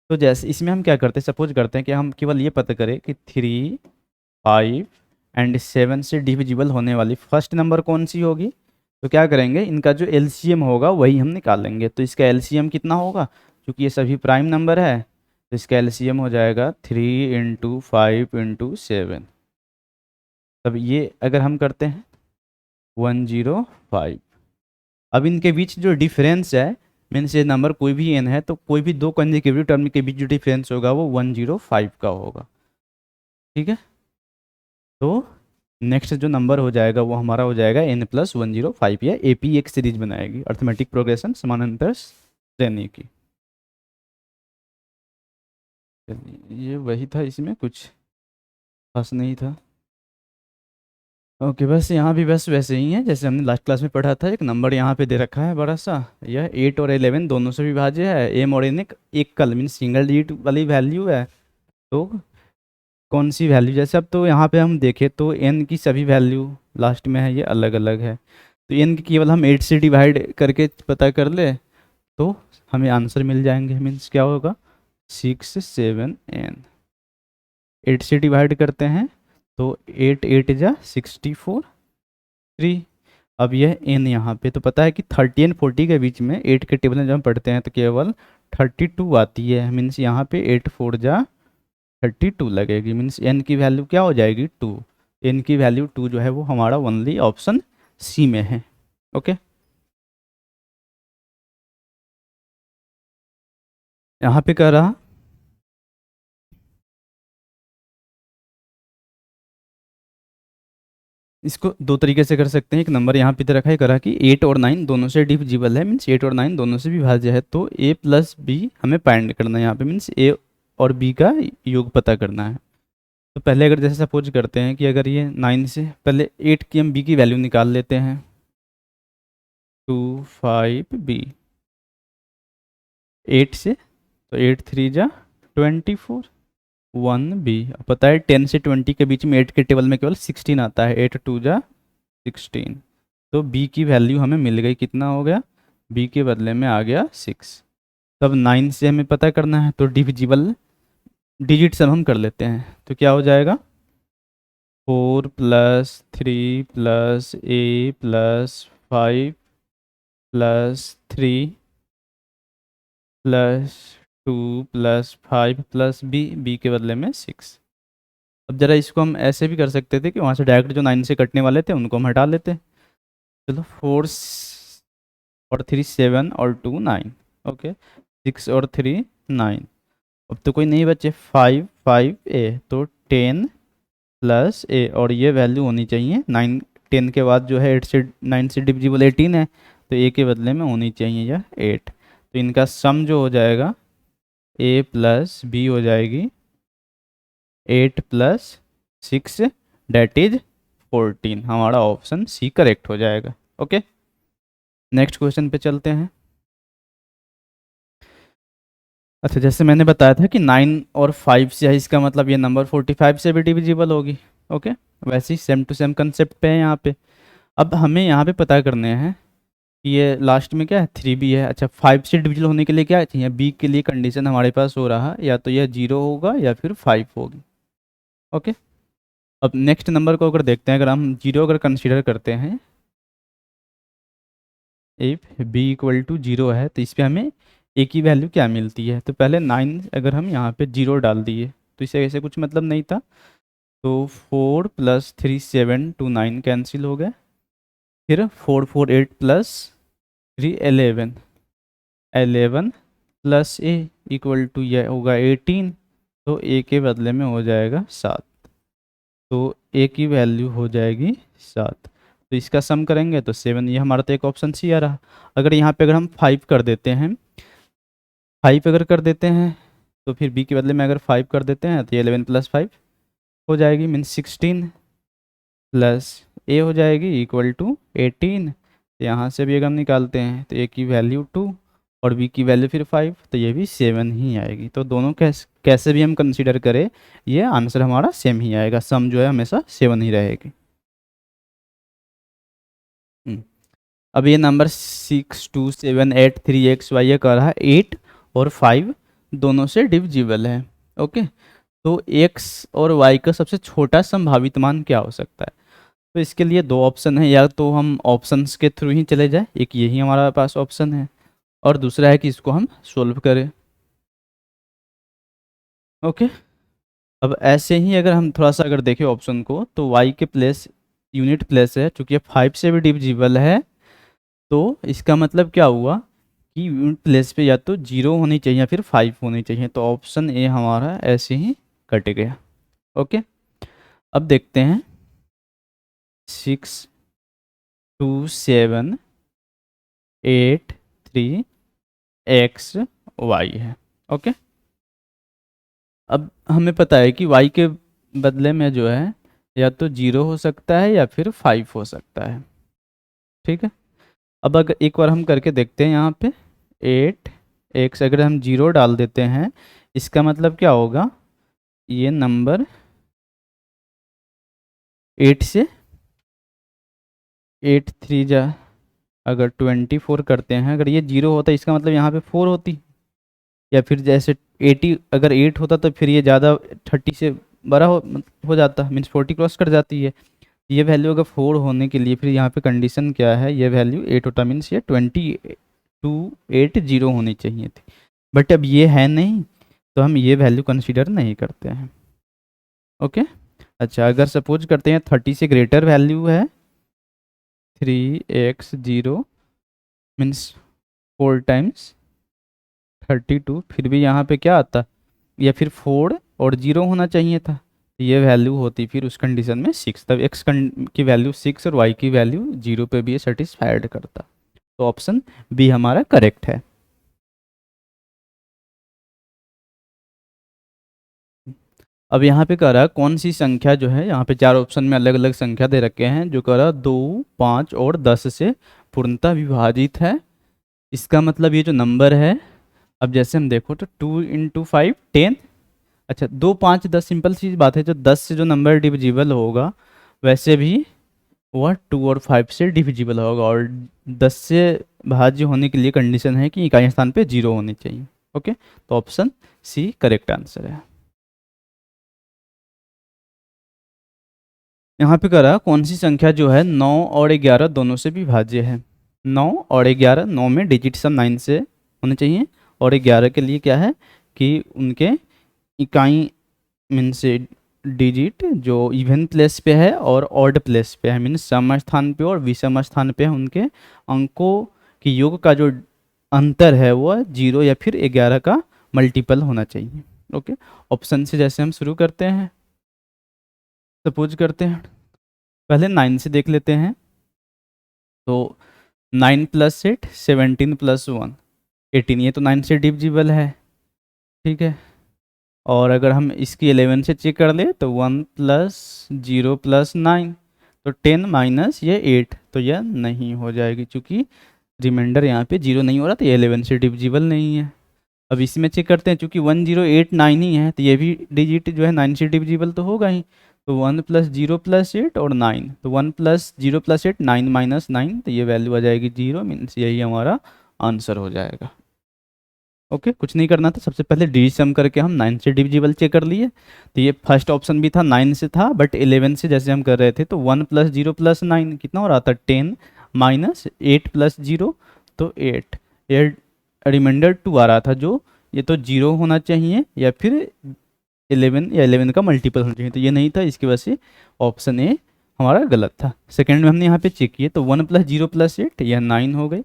तो जैसे इसमें हम क्या करते हैं, सपोज करते हैं कि हम केवल ये पता करें कि 3 5 एंड 7 से डिविजिबल होने वाली फर्स्ट नंबर कौन सी होगी, तो क्या करेंगे इनका जो एलसीएम होगा वही हम निकालेंगे। तो इसका एलसीएम कितना होगा, क्योंकि ये सभी प्राइम नंबर है, तो इसका एलसीएम हो जाएगा 3 × 5 × 7। तब ये अगर हम करते हैं 105, अब इनके बीच जो डिफरेंस है, मीन्स ये नंबर कोई भी n है तो कोई भी दो कंसेक्यूटिव टर्म के बीच जो डिफरेंस होगा वो 105 का होगा, ठीक है। तो नेक्स्ट जो नंबर हो जाएगा वो हमारा हो जाएगा n + 105, या एपी एक सीरीज बनाएगी अर्थमेटिक प्रोग्रेशन समानांतर श्रेणी की। चलिए, ये वही था, इसमें कुछ खास नहीं था। ओके, बस यहाँ भी बस वैसे ही है जैसे हमने लास्ट क्लास में पढ़ा था। एक नंबर यहाँ पे दे रखा है बड़ा सा, यह 8 और 11 दोनों से विभाज्य है, एम और एन एक कल मीन सिंगल डिजिट वाली वैल्यू है, तो कौन सी वैल्यू, जैसे अब तो यहाँ पे हम देखें तो एन की सभी वैल्यू लास्ट में है ये अलग अलग है, तो एन की केवल हम 8 से डिवाइड करके पता कर ले तो हमें आंसर मिल जाएंगे, मीन्स क्या होगा 6 7 एन। 8 से डिवाइड करते हैं तो 8 8 जा 64 3। अब यह एन यहाँ पे तो पता है कि 30 एंड 40 के बीच में 8 के टेबल में जब हम पढ़ते हैं तो केवल 32 आती है, मीन्स यहाँ पे 8 4 जा 32 लगेगी, मीन्स एन की वैल्यू क्या हो जाएगी 2। एन की वैल्यू 2 जो है वो हमारा ओनली ऑप्शन सी में है। ओके, यहाँ पे कह रहा इसको दो तरीके से कर सकते हैं। एक नंबर यहाँ पे दे रखा है, करा कि 8 और 9 दोनों से डिविजिबल है, मीन्स 8 और 9 दोनों से विभाज्य है, तो a+b हमें फाइंड करना है यहाँ पे, मीन्स a और b का योग पता करना है। तो पहले अगर जैसे सपोज करते हैं कि अगर ये 9 से पहले 8 की हम b की वैल्यू निकाल लेते हैं, 25b 8 से, तो 8 3 जा 24, 1b। पता है 10 से 20 के बीच में 8 के टेबल में केवल 16 आता है, 8 2 जा 16। तो b की वैल्यू हमें मिल गई, कितना हो गया, b के बदले में आ गया 6। तब 9 से हमें पता करना है, तो डिविजिबल डिजिट सब हम कर लेते हैं। तो क्या हो जाएगा, 4 plus 3 plus a plus 5 plus 3 plus 2 plus 5 plus b के बदले में 6। अब जरा इसको हम ऐसे भी कर सकते थे कि वहाँ से डायरेक्ट जो 9 से कटने वाले थे उनको हम हटा लेते। चलो 4 और 3 7 और 2 9, ओके, 6 और 3 9। अब तो कोई नहीं बचे, 5 5 a, तो 10 प्लस ए, और ये वैल्यू होनी चाहिए 9। 10 के बाद जो है 8 से 9 से डिविजिबल 18 है, तो ए के बदले में होनी चाहिए यह 8। तो इनका सम जो हो जाएगा ए प्लस बी हो जाएगी 8 प्लस 6, डेट इज 14। हमारा ऑप्शन सी करेक्ट हो जाएगा। ओके, नेक्स्ट क्वेश्चन पे चलते हैं। अच्छा, जैसे मैंने बताया था कि 9 और 5 से है, इसका मतलब ये नंबर 45 से भी डिविजिबल होगी। ओके, वैसे ही सेम टू सेम कंसेप्ट पे है यहाँ पे। अब हमें यहाँ पे पता करने हैं कि ये लास्ट में क्या है, 3b है। अच्छा, 5 से डिविजिबल होने के लिए क्या चाहिए, b के लिए कंडीशन हमारे पास हो रहा या तो यह 0 होगा या फिर 5 होगी। ओके, अब नेक्स्ट नंबर को अगर देखते हैं, अगर हम 0 अगर कंसिडर करते हैं, इफ b इक्वल टू 0 है, तो इस पर हमें a की वैल्यू क्या मिलती है। तो पहले 9 अगर हम यहाँ पे 0 डाल दिए तो इसे ऐसे कुछ मतलब नहीं था, तो 4 प्लस 3 7 2 9 कैंसिल हो गए। फिर 4 4 8 plus 3 11 11 plus A equal to यह होगा 18, तो ए के बदले में हो जाएगा 7। तो ए की वैल्यू हो जाएगी 7। तो इसका सम करेंगे तो 7, ये हमारा तो एक ऑप्शन सी आ रहा। अगर यहाँ पे अगर हम 5 कर देते हैं, 5 अगर कर देते हैं, तो फिर बी के बदले में अगर 5 कर देते हैं तो ये 11 प्लस 5 हो जाएगी, मीन्स 16 प्लस ए हो जाएगी इक्वल टू 18। यहाँ से भी अगर हम निकालते हैं तो ए की वैल्यू 2 और बी की वैल्यू फिर 5, तो ये भी 7 ही आएगी। तो दोनों कैसे भी हम कंसीडर करें, ये आंसर हमारा सेम ही आएगा, सम जो है हमेशा 7 ही रहेगी। अब ये नंबर 6 2 7 8 3 x y ये कह रहा है 8 और 5 दोनों से डिविजिबल है। ओके, तो x और y का सबसे छोटा संभावित मान क्या हो सकता है। तो इसके लिए दो ऑप्शन है, या तो हम ऑप्शंस के थ्रू ही चले जाए, एक यही हमारा पास ऑप्शन है, और दूसरा है कि इसको हम सोल्व करें। ओके, अब ऐसे ही अगर हम थोड़ा सा अगर देखें ऑप्शन को, तो y के प्लेस यूनिट प्लेस है, चूँकि ये 5 से भी डिविजिबल है, तो इसका मतलब क्या हुआ कि यूनिट प्लेस पे या तो 0 होनी चाहिए या फिर 5 होनी चाहिए। तो ऑप्शन ए हमारा ऐसे ही कट गया। ओके, अब देखते हैं 6 2 7 8 3 x y है। ओके, अब हमें पता है कि y के बदले में जो है या तो 0 हो सकता है या फिर 5 हो सकता है। ठीक है, अब अगर एक बार हम करके देखते हैं, यहाँ पे 8 x अगर हम 0 डाल देते हैं, इसका मतलब क्या होगा, ये नंबर 8 से 8 3 जा अगर 24 करते हैं, अगर ये 0 होता इसका मतलब यहाँ पे 4 होती, या फिर जैसे 80 अगर 8 होता तो फिर ये ज़्यादा 30 से बड़ा हो जाता, मीन्स 40 क्रॉस कर जाती है। ये वैल्यू अगर 4 होने के लिए फिर यहाँ पे कंडीशन क्या है, ये वैल्यू 8 होता, मीन्स ये 2280 होनी चाहिए थी, बट अब ये है नहीं, तो हम ये वैल्यू कंसीडर नहीं करते हैं। ओके, अच्छा, अगर सपोज करते हैं 30 से ग्रेटर वैल्यू है 3x 0 मीन्स 4 टाइम्स 32, फिर भी यहाँ पे क्या आता, या फिर 4 और 0 होना चाहिए था, तो ये वैल्यू होती फिर उस कंडीशन में 6, तब x की वैल्यू 6 और y की वैल्यू 0 पे भी ये सेटिस्फाइड करता। तो ऑप्शन बी हमारा करेक्ट है। अब यहाँ पे कह रहा है कौन सी संख्या जो है, यहाँ पे 4 ऑप्शन में अलग अलग संख्या दे रखे हैं, जो कह रहा है 2 5 और 10 से पूर्णतः विभाजित है। इसका मतलब ये जो नंबर है, अब जैसे हम देखो तो 2 × 5 10, अच्छा 2 5 10 सिंपल सी बात है, जो 10 से जो नंबर डिविजिबल होगा वैसे भी वह 2 और 5 से डिविजिबल होगा, और 10 से भाज्य होने के लिए कंडीशन है कि इकाई स्थान पे 0 होनी चाहिए। ओके, तो ऑप्शन सी करेक्ट आंसर है। यहाँ पे करा कौन सी संख्या जो है 9 और 11 दोनों से भी भाज्य है। 9 और 11, 9 में डिजिट सब 9 से होने चाहिए, और 11 के लिए क्या है कि उनके इकाई मीन्स डिजिट जो इवन प्लेस पे है और ऑड प्लेस पे है, मीन्स सम स्थान पे और विषम स्थान पे है, उनके अंकों की योग का जो अंतर है वो 0 या फिर 11 का मल्टीपल होना चाहिए। ओके, ऑप्शन से जैसे हम शुरू करते हैं, सपोज करते हैं पहले 9 से देख लेते हैं। तो 9 प्लस 8 17 प्लस 1 18, ये तो 9 से डिविजिबल है। ठीक है, और अगर हम इसकी 11 से चेक कर ले तो 1 प्लस 0 प्लस 9, तो 10 माइनस ये 8, तो यह नहीं हो जाएगी, क्योंकि रिमाइंडर यहाँ पे 0 नहीं हो रहा, तो ये 11 से डिविजिबल नहीं है। अब इसमें चेक करते हैं, चूँकि 1089 ही है, तो ये भी डिजिट जो है 9 से डिविजिबल तो होगा ही। तो 1 प्लस 0 प्लस 8 और 9, तो 1 प्लस 0 प्लस 8 9 माइनस 9, तो ये वैल्यू आ जाएगी 0, मीन्स यही हमारा आंसर हो जाएगा। ओके, कुछ नहीं करना था, सबसे पहले डिजिट सम करके हम 9 से डिविजिबल चेक कर लिए। तो ये फर्स्ट ऑप्शन भी था 9 से था, बट 11 से जैसे हम कर रहे थे, तो 1 प्लस 0 प्लस 9 कितना हो रहा था 10 माइनस 8 प्लस 0, तो 8, ये रिमाइंडर 2 आ रहा था, जो ये तो 0 होना चाहिए या फिर 11 या 11 का मल्टीपल होना चाहिए, तो ये नहीं था, इसकी वजह से ऑप्शन ए हमारा गलत था। सेकेंड में हमने यहाँ पे चेक किए, तो 1 प्लस 0 प्लस 8 यह 9 हो गई,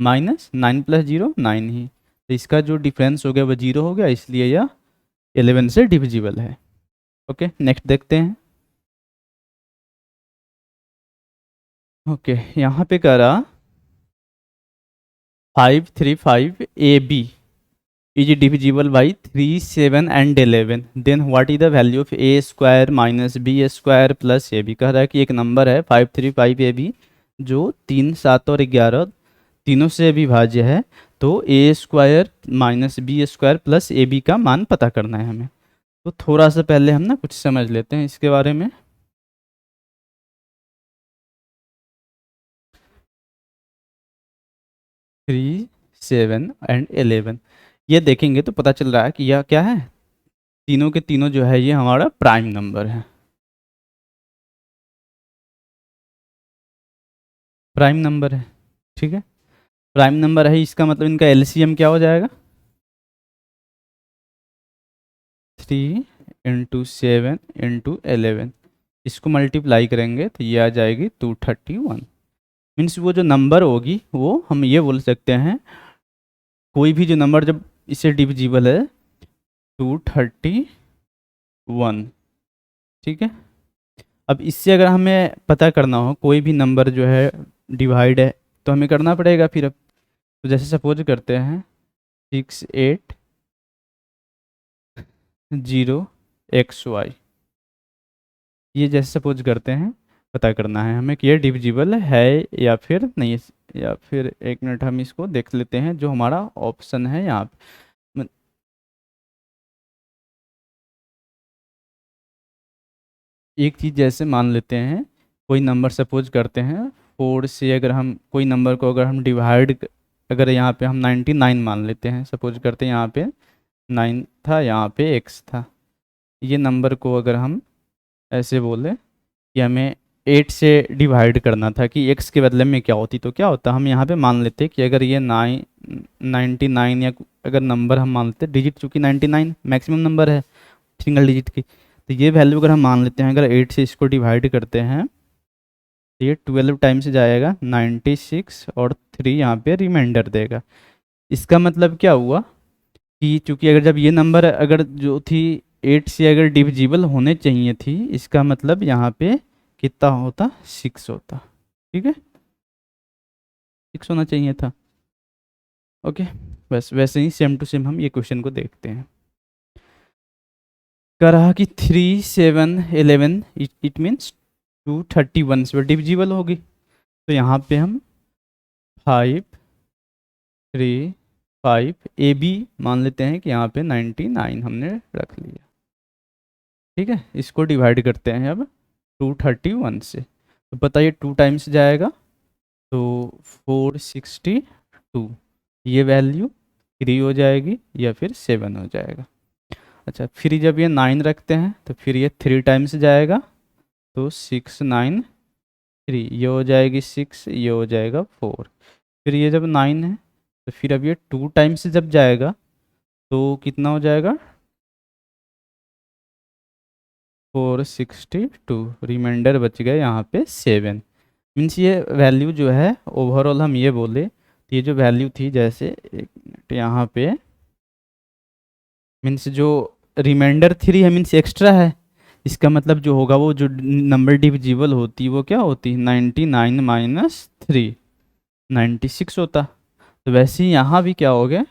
माइनस 9 प्लस 0 9 ही, तो इसका जो डिफरेंस हो गया वो 0 हो गया, इसलिए यह 11 से डिविजिबल है। ओके, नेक्स्ट देखते हैं। ओके, यहाँ पे करा 535 AB is divisible by 3 7 and 11, then what is the value of a square minus b square plus ab। कह रहा है कि एक नंबर है 535 AB जो 3 7 और 11 तीनों से विभाज्य है, तो a square minus b square plus a b का मान पता करना है हमें। तो थोड़ा सा पहले हम ना कुछ समझ लेते हैं इसके बारे में। 3 7 एंड 11, ये देखेंगे तो पता चल रहा है कि यह क्या है, तीनों के तीनों जो है ये हमारा प्राइम नंबर है। प्राइम नंबर है, ठीक है, प्राइम नंबर है, इसका मतलब इनका एलसीएम क्या हो जाएगा, 3 इंटू 7 इंटू 11, इसको मल्टीप्लाई करेंगे तो ये आ जाएगी 231। मीन्स वो जो नंबर होगी वो हम ये बोल सकते हैं, कोई भी जो नंबर जब इसे डिविजिबल है 231, ठीक है। अब इससे अगर हमें पता करना हो कोई भी नंबर जो है डिवाइड है, तो हमें करना पड़ेगा फिर। अब तो जैसे सपोज करते हैं 68 0 XY, ये जैसे सपोज करते हैं, पता करना है हमें कि ये डिविजिबल है या फिर नहीं है, या फिर एक मिनट हम इसको देख लेते हैं जो हमारा ऑप्शन है यहाँ पे। एक चीज़ जैसे मान लेते हैं, कोई नंबर सपोज करते हैं 4 से, अगर हम कोई नंबर को अगर हम डिवाइड, अगर यहाँ पे हम 99 मान लेते हैं, सपोज करते हैं यहाँ पे 9 था, यहाँ पे x था, ये नंबर को अगर हम ऐसे बोले कि हमें 8 से डिवाइड करना था कि x के बदले में क्या होती, तो क्या होता, हम यहाँ पे मान लेते कि अगर ये 99, या अगर नंबर हम मान लेते डिजिट, चूँकि 99 मैक्सिमम नंबर है सिंगल डिजिट की, तो ये वैल्यू अगर हम मान लेते हैं, अगर 8 से इसको डिवाइड करते हैं तो ये 12 टाइम्स जाएगा 96, और 3 यहाँ पे रिमाइंडर देगा। इसका मतलब क्या हुआ कि चूँकि अगर जब ये नंबर अगर जो थी 8 से अगर डिविजिबल होने चाहिए थी, इसका मतलब यहाँ पे कितना होता, 6 होता, ठीक है, 6 होना चाहिए था। ओके, बस वैसे ही सेम टू सेम हम ये क्वेश्चन को देखते हैं। कह रहा कि 3 7 11 इट मीन्स 231 से डिविजिबल होगी, तो यहाँ पे हम 5 3 5 ए बी मान लेते हैं कि यहाँ पे 99 हमने रख लिया। ठीक है, इसको डिवाइड करते हैं अब 231 से, तो बताइए 2 टाइम्स जाएगा तो 462, ये वैल्यू 3 हो जाएगी या फिर 7 हो जाएगा। अच्छा, फिर जब ये 9 रखते हैं तो फिर ये 3 टाइम्स जाएगा तो 693, ये हो जाएगी 6, ये हो जाएगा 4। फिर ये जब 9 है तो फिर अब ये 2 टाइम्स जब जाएगा तो कितना हो जाएगा 462, रिमाइंडर बच गए यहाँ पे 7। मीन्स ये वैल्यू जो है ओवरऑल हम ये बोले तो ये जो वैल्यू थी, जैसे एक मिनट यहाँ पे, मीन्स जो रिमाइंडर 3 है मीन्स एक्स्ट्रा है, इसका मतलब जो होगा वो जो नंबर डिविजिबल होती वो क्या होती, 99 माइनस 3, 96 होता। तो वैसे ही यहाँ भी क्या हो गया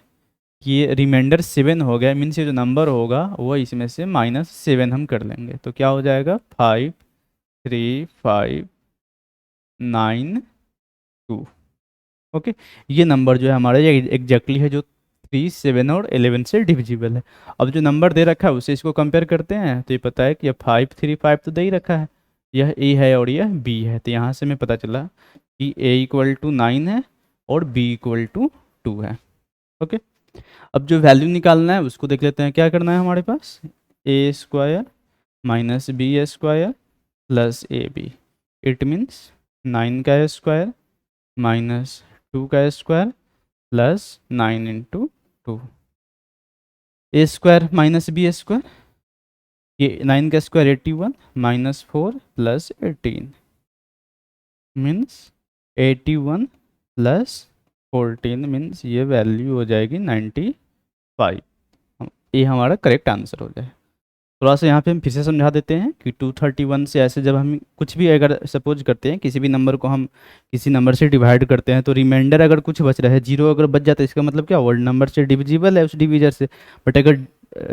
कि ये रिमाइंडर 7 हो गया, मीन्स ये जो नंबर होगा वो इसमें से -7 हम कर लेंगे, तो क्या हो जाएगा 53592। ओके, ये नंबर जो है हमारा ये एग्जैक्टली है जो 3, 7 और 11 से डिविजिबल है। अब जो नंबर दे रखा है उससे इसको कंपेयर करते हैं तो ये पता है कि ये 535 तो दे ही रखा है, यह ए है और यह बी है, तो यहाँ से हमें पता चला कि ए इक्वल टू 9 है और बी इक्वल टू 2 है। ओके, अब जो वैल्यू निकालना है उसको देख लेते हैं, क्या करना है हमारे पास, a square minus b square plus a b, it means 9 का स्क्वायर माइनस 2 का square plus 9 into 2, a square minus b square, ये 9 का square 81 minus 4 plus 18 means 81 plus 14 means ये वैल्यू हो जाएगी 95। ये हमारा करेक्ट आंसर हो जाए। थोड़ा सा यहाँ पे हम फिर से समझा देते हैं कि 231 से ऐसे जब हम कुछ भी अगर सपोज करते हैं किसी भी नंबर को हम किसी नंबर से डिवाइड करते हैं तो रिमाइंडर अगर कुछ बच रहा है, जीरो अगर बच जाता है, इसका मतलब क्या वर्ड नंबर से डिविजिबल है उस डिविजर से। बट अगर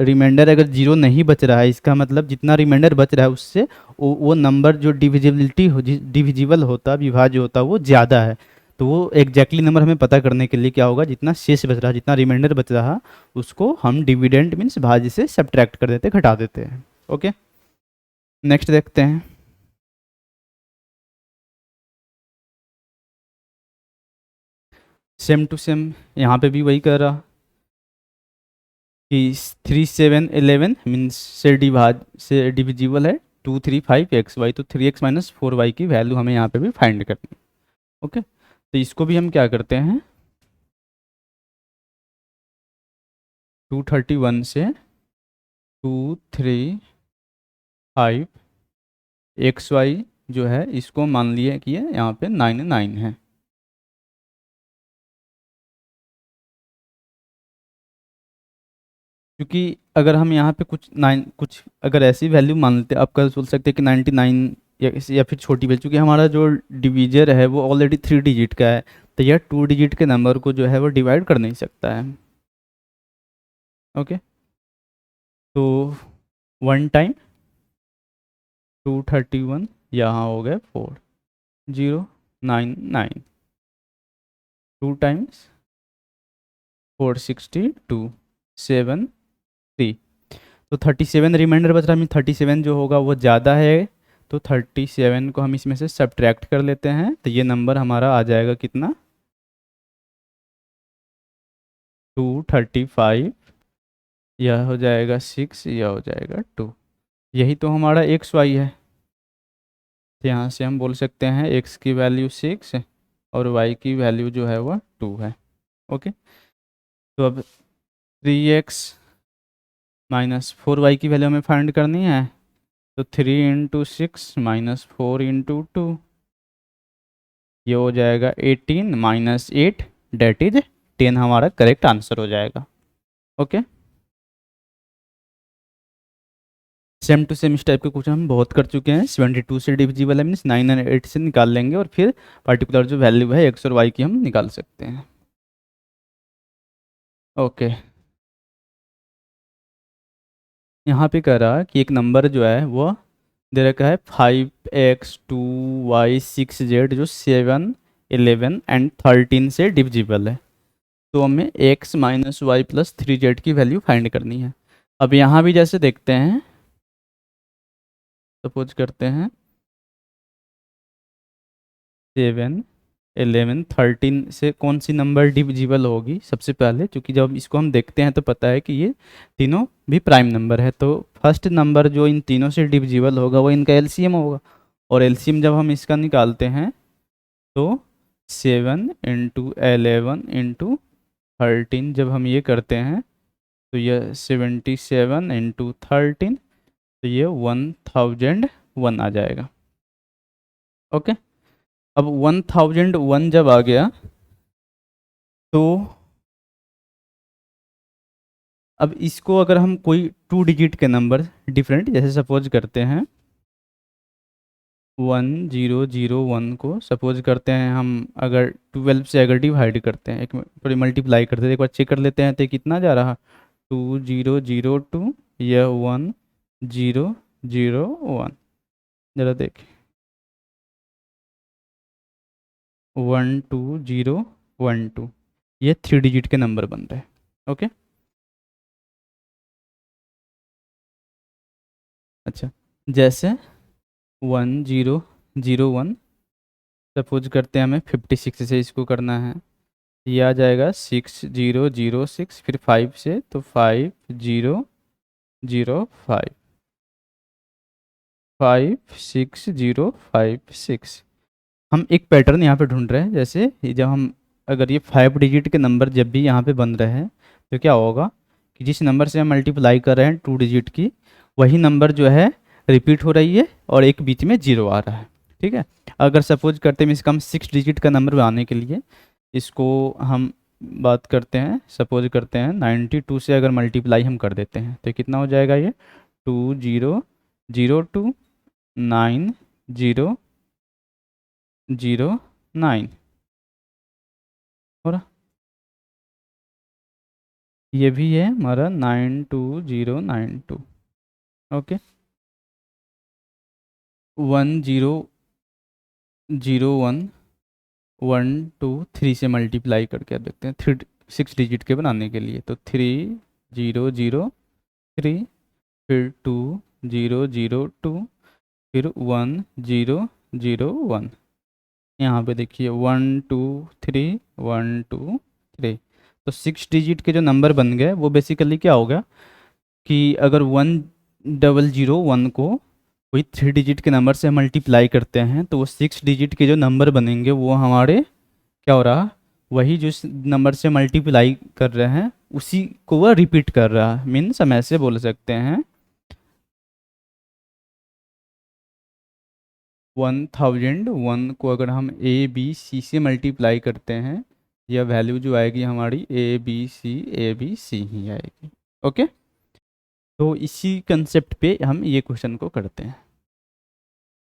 रिमाइंडर अगर जीरो नहीं बच रहा है, इसका मतलब जितना रिमाइंडर बच रहा है उससे वो नंबर जो डिविजिबिलिटी हो डिविजिबल होता विभाज्य होता वो ज़्यादा है। तो वो एग्जैक्टली नंबर हमें पता करने के लिए क्या होगा, जितना शेष बच रहा, जितना रिमाइंडर बच रहा उसको हम डिविडेंड मीन्स भाज्य से सब्ट्रैक्ट कर देते, घटा देते हैं। ओके, नेक्स्ट देखते हैं। सेम टू सेम यहाँ पे भी वही कर रहा कि 3, 7, 11 मीन्स से डिविजिबल है 2, 3, 5 एक्स वाई, तो 3x माइनस 4y की वैल्यू हमें यहाँ पे भी फाइंड करनी है। ओके, तो इसको भी हम क्या करते हैं 231 से 2, 3, 5 एक्स वाई जो है इसको मान लिया कि ये यहाँ पे 9, 9 है। क्योंकि अगर हम यहाँ पे कुछ अगर ऐसी वैल्यू मान लेते हैं, आप कल सोच सकते हैं कि 99 या फिर छोटी वैल्यू, क्योंकि हमारा जो डिवीजर है वो ऑलरेडी 3 डिजिट का है, तो यह 2 डिजिट के नंबर को जो है वो डिवाइड कर नहीं सकता है। ओके, तो 1 टाइम 231 यहाँ हो गए 4099, 2 टाइम्स 462 7 3, तो 37 रिमाइंडर बच रहा है, 37 जो होगा वो ज़्यादा है, तो 37 को हम इसमें से सब्ट्रैक्ट कर लेते हैं, तो ये नंबर हमारा आ जाएगा कितना 235, यह हो जाएगा 6, यह हो जाएगा 2, यही तो हमारा एक्स वाई है। तो यहाँ से हम बोल सकते हैं एक्स की वैल्यू 6 और वाई की वैल्यू जो है वह 2 है। ओके, तो अब 3x माइनस 4y की वैल्यू हमें फाइंड करनी है, तो 3 इंटू 6 माइनस 4 इंटू 2, ये हो जाएगा 18 माइनस 8 डेट इज 10, हमारा करेक्ट आंसर हो जाएगा। ओके, सेम टू सेम इस टाइप के क्वेश्चन हम बहुत कर चुके हैं। 72 से डिविजिबल है मीन्स 9 और 8 से निकाल लेंगे और फिर पर्टिकुलर जो वैल्यू है एक्स और वाई की हम निकाल सकते हैं। ओके, यहाँ पे कह रहा है कि एक नंबर जो है वो दे रखा है 5x2y6z जो 7, 11 एंड 13 से डिविजिबल है, तो हमें x minus Y plus 3z की वैल्यू फाइंड करनी है। अब यहाँ भी जैसे देखते हैं सपोज करते हैं 7, 11, 13 से कौन सी नंबर डिविजिबल होगी सबसे पहले, क्योंकि जब इसको हम देखते हैं तो पता है कि ये तीनों भी प्राइम नंबर है। तो फर्स्ट नंबर जो इन तीनों से डिविजिबल होगा वो इनका एलसीएम होगा, और एलसीएम जब हम इसका निकालते हैं तो 7 × 11 × 13, जब हम ये करते हैं तो ये 77 × 13, तो ये 1001 आ जाएगा। ओके, अब 1001 जब आ गया तो अब इसको अगर हम कोई 2 डिजिट के नंबर डिफरेंट, जैसे सपोज करते हैं 1001 को सपोज करते हैं हम, अगर 12 से अगर डिवाइड करते हैं, एक थोड़ी मल्टीप्लाई करते हैं, एक बार चेक कर लेते हैं तो कितना जा रहा 2002, यह 1001, जरा देख 12012, ये 3 डिजिट के नंबर बन रहे हैं। ओके, अच्छा, जैसे 1001 सपोज करते हैं हमें 56 से इसको करना है, ये आ जाएगा 6006, फिर 5 से तो 5005, 56056। हम एक पैटर्न यहाँ पे ढूंढ रहे हैं, जैसे जब हम अगर ये 5 डिजिट के नंबर जब भी यहाँ पे बन रहे हैं तो क्या होगा कि जिस नंबर से हम मल्टीप्लाई कर रहे हैं 2 डिजिट की, वही नंबर जो है रिपीट हो रही है और एक बीच में जीरो आ रहा है। ठीक है, अगर सपोज करते हैं इसका हम 6 डिजिट का नंबर बनाने के लिए इसको हम बात करते हैं, सपोज करते हैं 92 से अगर मल्टीप्लाई हम कर देते हैं तो कितना हो जाएगा, ये 20029009 हो रहा, ये भी है हमारा 92092। ओके, 1001 से मल्टीप्लाई करके आप देखते हैं 6 डिजिट के बनाने के लिए, तो 3003, फिर 2002, फिर 1001, यहाँ पे देखिए 123 तो 6 डिजिट के जो नंबर बन गए वो बेसिकली क्या होगा कि अगर 1001 को वही 3 डिजिट के नंबर से मल्टीप्लाई करते हैं तो वो 6 डिजिट के जो नंबर बनेंगे वो हमारे क्या हो रहा, वही जो नंबर से मल्टीप्लाई कर रहे हैं उसी को वह रिपीट कर रहा है। मीन्स हम ऐसे बोल सकते हैं 1001 को अगर हम ABC से मल्टीप्लाई करते हैं, यह वैल्यू जो आएगी हमारी ABC ही आएगी। ओके, तो इसी कंसेप्ट पे हम ये क्वेश्चन को करते हैं।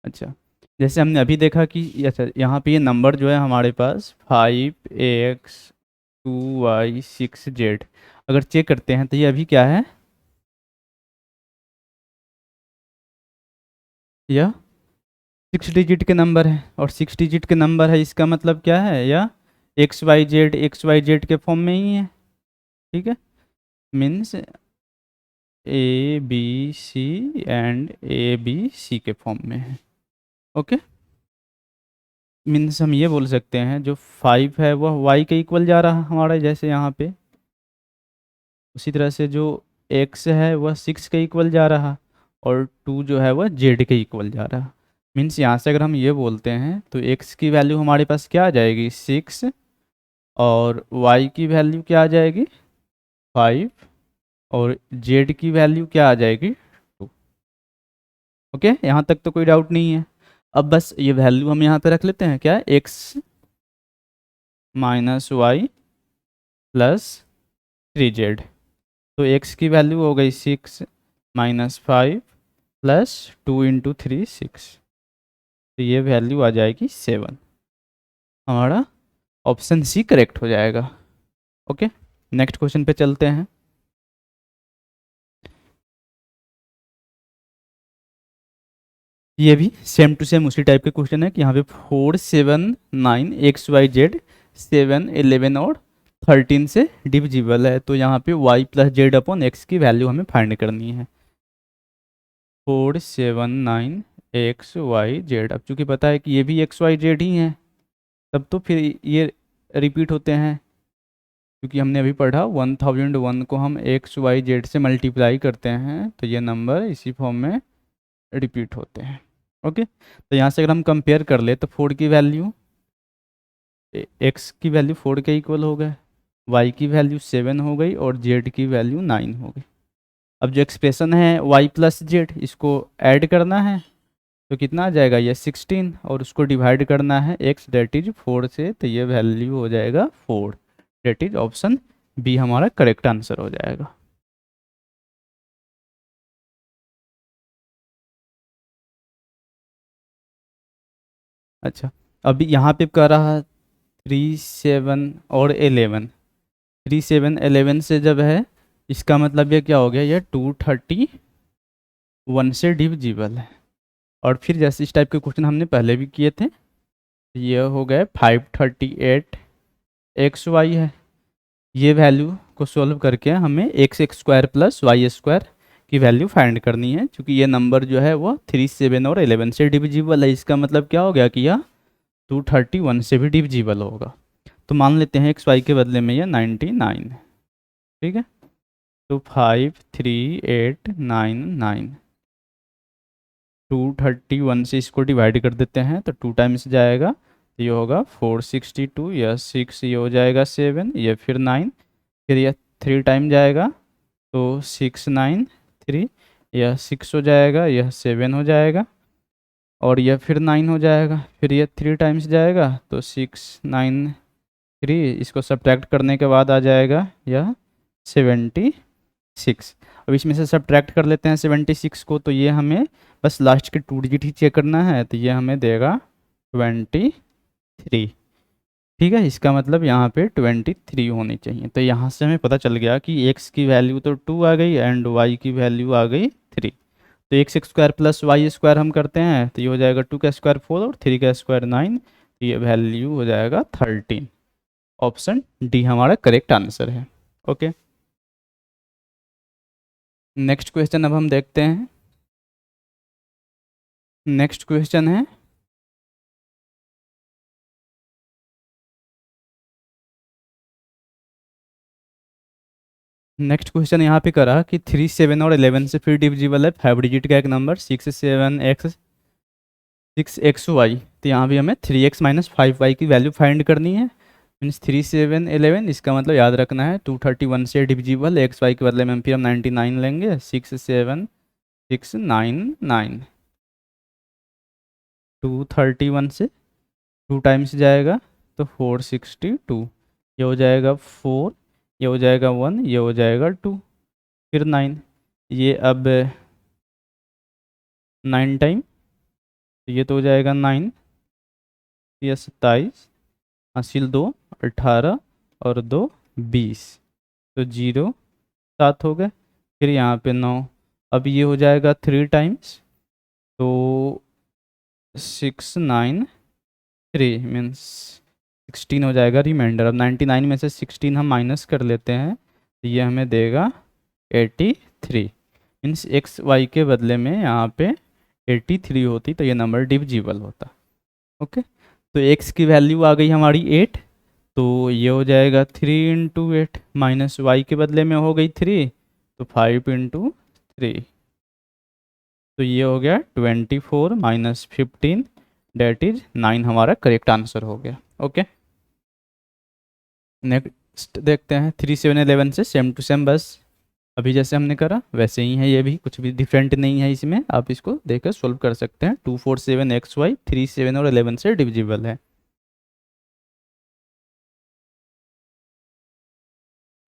अच्छा, जैसे हमने अभी देखा कि अच्छा यहाँ पे ये नंबर जो है हमारे पास 5x 2y 6z, अगर चेक करते हैं तो ये अभी क्या है, यह 6 डिजिट के नंबर है, और 6 डिजिट के नंबर है इसका मतलब क्या है, या XYZ के फॉर्म में ही है। ठीक है, मीन्स ABC एंड ABC के फॉर्म में है। ओके, मीन्स हम ये बोल सकते हैं जो 5 है वह y के इक्वल जा रहा है हमारा, जैसे यहाँ पे उसी तरह से जो x है वह 6 के इक्वल जा रहा, और 2 जो है वह z के इक्वल जा रहा। मीन्स यहाँ से अगर हम ये बोलते हैं तो x की वैल्यू हमारे पास क्या आ जाएगी 6, और y की वैल्यू क्या आ जाएगी 5, और z की वैल्यू क्या आ जाएगी 2। ओके, यहाँ तक तो कोई डाउट नहीं है। अब बस ये वैल्यू हम यहाँ पे रख लेते हैं, क्या x minus Y plus 3z, तो x की वैल्यू हो गई 6 माइनस 5 प्लस 2 इंटू 3 6, तो ये वैल्यू आ जाएगी 7। हमारा ऑप्शन सी करेक्ट हो जाएगा। ओके, नेक्स्ट क्वेश्चन पे चलते हैं। ये भी सेम टू सेम उसी टाइप के क्वेश्चन है कि यहाँ पे 4 7 9 XYZ 7 11 और 13 से डिविजिबल है, तो यहाँ पे y plus Z upon x की वैल्यू हमें फाइंड करनी है। 479 XYZ। अब चूंकि पता है कि ये भी XYZ ही है, तब तो फिर ये रिपीट होते हैं, क्योंकि हमने अभी पढ़ा 1001 को हम XYZ से मल्टीप्लाई करते हैं तो ये नंबर इसी फॉर्म में रिपीट होते हैं। ओके, तो यहाँ से अगर हम कंपेयर कर ले तो 4 की वैल्यू, x की वैल्यू 4 के इक्वल हो गए, y की वैल्यू 7 हो गई और z की वैल्यू 9 हो गई। अब जो एक्सप्रेशन है y प्लस जेड, इसको ऐड करना है तो कितना आ जाएगा, ये 16, और उसको डिवाइड करना है x डेट इज 4 से, तो ये वैल्यू हो जाएगा 4। डेट इज ऑप्शन बी हमारा करेक्ट आंसर हो जाएगा। अच्छा, अभी यहाँ पे कर रहा 3 7 और 11, 3 7 11 से जब है, इसका मतलब ये क्या हो गया, ये 231 से डिविजिबल है। और फिर जैसे इस टाइप के क्वेश्चन हमने पहले भी किए थे, ये हो गए 538 XY है। ये वैल्यू को सॉल्व करके हमें x² प्लस y² की वैल्यू फाइंड करनी है, क्योंकि ये नंबर जो है वो 3 7 और 11 से डिविजिबल है। इसका मतलब क्या हो गया कि यह 231 से भी डिविजिबल होगा। तो मान लेते हैं XY के बदले में ये 99 है। ठीक है, तो 53899, 231 से इसको डिवाइड कर देते हैं तो 2 टाइम्स जाएगा, तो ये होगा 462, यह 6, ये हो जाएगा 7, ये फिर 9, फिर यह 3 टाइम जाएगा तो 693, यह 6 हो जाएगा, यह 7 हो जाएगा, और यह फिर 9 हो जाएगा, फिर यह 3 टाइम्स जाएगा तो 693, इसको सब्ट्रैक्ट करने के बाद आ जाएगा यह 76। अब इसमें से सब्ट्रैक्ट कर लेते हैं 76 को, तो ये हमें बस लास्ट के 2 डिजिट ही चेक करना है, तो ये हमें देगा 23। ठीक है, इसका मतलब यहाँ पे 23 होनी चाहिए। तो यहाँ से हमें पता चल गया कि x की वैल्यू तो 2 आ गई एंड y की वैल्यू आ गई 3। तो x² प्लस y² हम करते हैं तो ये हो जाएगा 2 का स्क्वायर 4 और 3 का स्क्वायर 9, तो ये वैल्यू हो जाएगा 13। ऑप्शन डी हमारा करेक्ट आंसर है। ओके, नेक्स्ट क्वेश्चन अब हम देखते हैं। नेक्स्ट क्वेश्चन है, नेक्स्ट क्वेश्चन यहाँ पे करा कि 3 7 और 11 से फिर डिविजिबल है 5 डिजिट का एक नंबर 6x y। तो यहाँ भी हमें 3x माइनस 5y की वैल्यू फाइंड करनी है। मीन्स 3 7 11, इसका मतलब याद रखना है 231 से डिविजिबल एक्स वाई के बदले में फिर हम 99 लेंगे, 67699, 231 से 2 टाइम्स जाएगा तो 462, ये हो जाएगा 4, ये हो जाएगा 1, ये हो जाएगा 2, फिर 9, ये अब 9 टाइम, तो ये तो हो जाएगा 9, ये 27, हासिल 2, 18 और 2 20, तो 0 7 हो गए, फिर यहाँ पे 9, अब ये हो जाएगा 3 टाइम्स तो 693 मीन्स 16 हो जाएगा रिमाइंडर। अब 99 में से 16 हम माइनस कर लेते हैं तो ये हमें देगा 83। मीन्स एक्स वाई के बदले में यहाँ पे 83 होती तो ये नंबर डिविजिबल होता। ओके, तो x की वैल्यू आ गई हमारी 8, तो ये हो जाएगा 3 इंटू 8, माइनस वाई के बदले में हो गई 3, तो 5 इंटू 3, तो ये हो गया 24 माइनस 15, डेट इज 9 हमारा करेक्ट आंसर हो गया। ओके, नेक्स्ट देखते हैं 3 7 11 से सेम टू सेम, बस अभी जैसे हमने करा वैसे ही है, ये भी कुछ भी डिफरेंट नहीं है इसमें। आप इसको देखकर सोल्व कर सकते हैं। 247xy 3 7 और 11 से डिविजिबल है।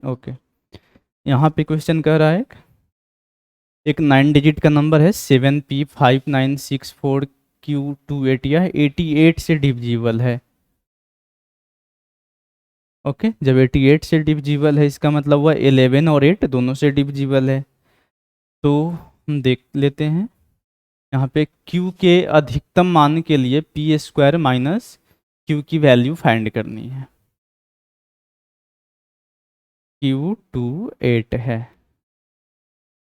ओके, यहाँ पे क्वेश्चन कह रहा है एक 9 डिजिट का नंबर है 7p5964q28, यह 88 से डिविजिबल है। ओके, जब 88 से डिविजिबल है इसका मतलब हुआ 11 और 8 दोनों से डिविजिबल है। तो हम देख लेते हैं यहाँ पे q के अधिकतम मान के लिए p² माइनस q की वैल्यू फाइंड करनी है। q 28 है,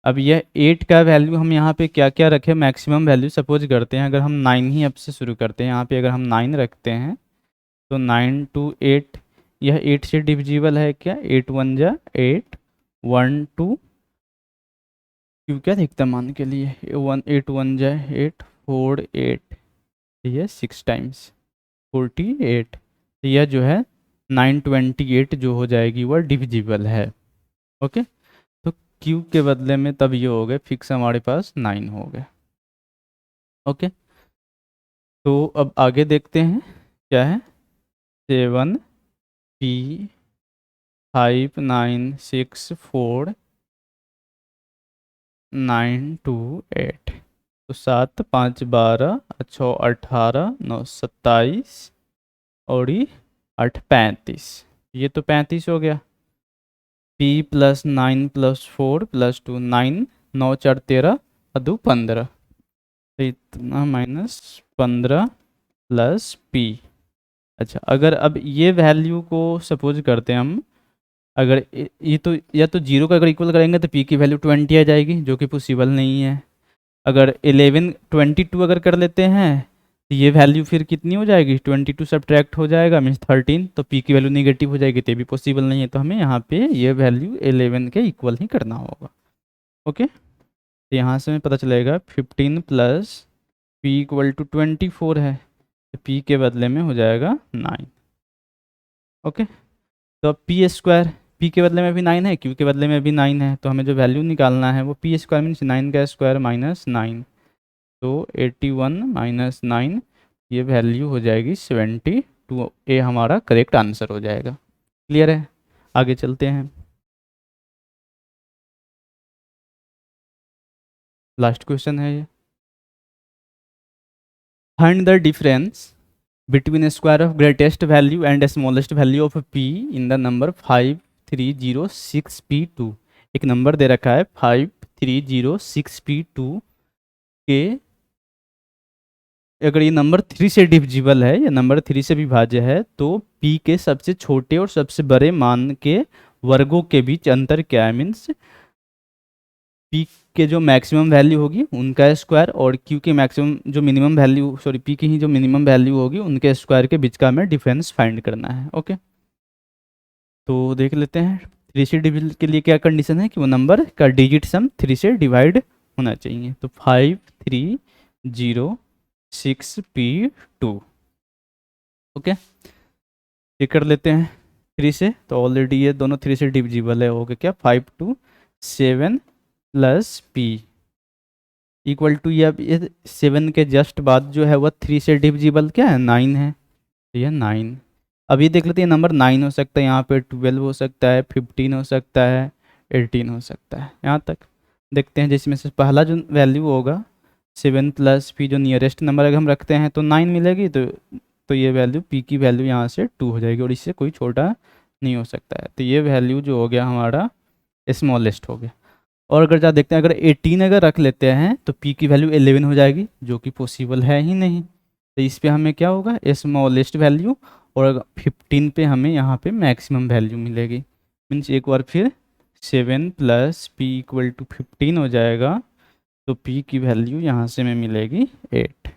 अब यह 8 का वैल्यू हम यहाँ पे क्या क्या रखें, मैक्सिमम वैल्यू सपोज करते हैं, अगर हम 9 ही अब से शुरू करते हैं, यहाँ पे अगर हम 9 रखते हैं तो 9 टू 8, यह 8 से डिविजिबल है क्या, 8 1 जा 8, 1 2, क्यों क्या दिखता मान के लिए 1, 8 1 जा 8, 4 8, ये 6 टाइम्स 48, तो यह जो है 928 जो हो जाएगी वह डिविजिबल है। ओके, तो क्यू के बदले में तब ये हो गए फिक्स, हमारे पास 9 हो गए। ओके, तो अब आगे देखते हैं क्या है, 7 P 5 9 6 4 9 2 8, तो 7 5 12, 6 18, 9 27 और ये 8 35, ये तो 35 हो गया। P प्लस 9 प्लस 4 प्लस 2, 9 9 4 13 अदू 15, तो इतना माइनस 15 प्लस P। अच्छा, अगर अब ये वैल्यू को सपोज करते हैं हम, अगर ये तो या तो जीरो का अगर इक्वल करेंगे तो P की वैल्यू 20 आ जाएगी, जो कि पॉसिबल नहीं है। अगर 11 22 अगर कर लेते हैं तो ये वैल्यू फिर कितनी हो जाएगी, 22 सब्ट्रैक्ट हो जाएगा मीन्स 13, तो P की वैल्यू नेगेटिव हो जाएगी, तो ये भी पॉसिबल नहीं है, तो हमें यहाँ पे ये वैल्यू 11 के इक्वल ही करना होगा। ओके, तो यहाँ से हमें पता चलेगा 15 प्लस P इक्वल टू 24 है, तो P के बदले में हो जाएगा 9। ओके, तो अब पी स्क्वायर, पी के बदले में भी 9 है, क्यू के बदले में भी 9 है, तो हमें जो वैल्यू निकालना है वो पी स्क्वायर मीन्स 9 का स्क्वायर माइनस 9, तो 81 माइनस 9, ये वैल्यू हो जाएगी 72, ए हमारा करेक्ट आंसर हो जाएगा। क्लियर है, आगे चलते हैं, लास्ट क्वेश्चन है ये। Find the difference between square of greatest value and smallest value of p in the number 5306p2। एक नंबर दे रखा है 5306p2 के, अगर ये नंबर 3 से डिविजिबल है या नंबर 3 से विभाज्य है, तो p के सबसे छोटे और सबसे बड़े मान के वर्गों के बीच अंतर क्या है, मीन्स p के जो मैक्सिमम वैल्यू होगी उनका स्क्वायर और q के मैक्सिमम जो मिनिमम वैल्यू, सॉरी p की ही जो मिनिमम वैल्यू होगी उनके स्क्वायर के बीच का हमें डिफरेंस फाइंड करना है। ओके, तो देख लेते हैं 3 से डिविजन के लिए क्या कंडीशन है कि वो नंबर का डिजिट सम 3 से डिवाइड होना चाहिए, तो 5306p2। ओके, ये कर लेते हैं 3 से, तो ऑलरेडी ये दोनों 3 से डिविजिबल है, हो गया क्या 527 प्लस p इक्वल टू, ये 7 के जस्ट बाद जो है वह 3 से डिविजिबल क्या है, 9 है, तो ये 9। अभी देख लेते हैं, नंबर 9 हो सकता है, यहाँ पे 12 हो सकता है, 15 हो सकता है, 18 हो सकता है, यहाँ तक देखते हैं। जिसमें से पहला जो वैल्यू होगा 7 प्लस p, जो नियरेस्ट नंबर अगर हम रखते हैं तो 9 मिलेगी, तो ये वैल्यू p की वैल्यू यहाँ से 2 हो जाएगी और इससे कोई छोटा नहीं हो सकता है, तो ये वैल्यू जो हो गया हमारा स्मॉलेस्ट हो गया। और अगर जा देखते हैं, अगर 18 अगर रख लेते हैं तो p की वैल्यू 11 हो जाएगी, जो कि पॉसिबल है ही नहीं, तो इस पे हमें क्या होगा, स्मॉलेस्ट वैल्यू, और 15 पे हमें यहाँ पे मैक्सिमम वैल्यू मिलेगी, मीन्स एक बार फिर 7 प्लस p इक्वल टू 15 हो जाएगा, तो p की वैल्यू यहाँ से हमें मिलेगी 8।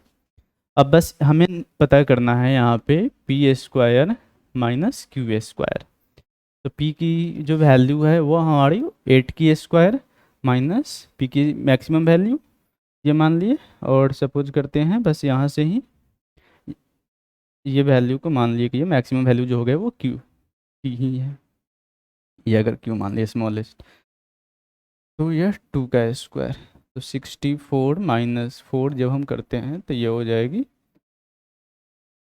अब बस हमें पता करना है यहाँ पे p square minus Q square, तो p की जो वैल्यू है वो हमारी 8 की स्क्वायर माइनस p की मैक्सिमम वैल्यू, ये मान लिए, और सपोज करते हैं बस यहाँ से ही ये वैल्यू को मान लिए कि ये मैक्सिमम वैल्यू जो हो गया वो क्यू ही है, ये अगर क्यू मान लिया स्मॉलेस्ट, तो यह 2 का स्क्वायर, तो 64 माइनस 4 जब हम करते हैं तो ये हो जाएगी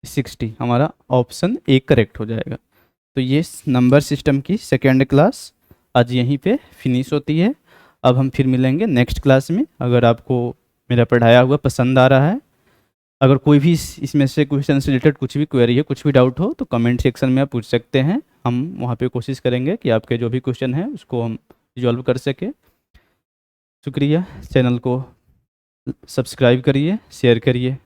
60, हमारा ऑप्शन ए करेक्ट हो जाएगा। तो ये नंबर सिस्टम की सेकेंड क्लास आज यहीं पे फिनिश होती है। अब हम फिर मिलेंगे नेक्स्ट क्लास में। अगर आपको मेरा पढ़ाया हुआ पसंद आ रहा है, अगर कोई भी इसमें से क्वेश्चन से रिलेटेड कुछ भी क्वेरी है, कुछ भी डाउट हो, तो कमेंट सेक्शन में आप पूछ सकते हैं, हम वहाँ पे कोशिश करेंगे कि आपके जो भी क्वेश्चन है उसको हम रिजॉल्व कर सके। शुक्रिया, चैनल को सब्सक्राइब करिए, शेयर करिए।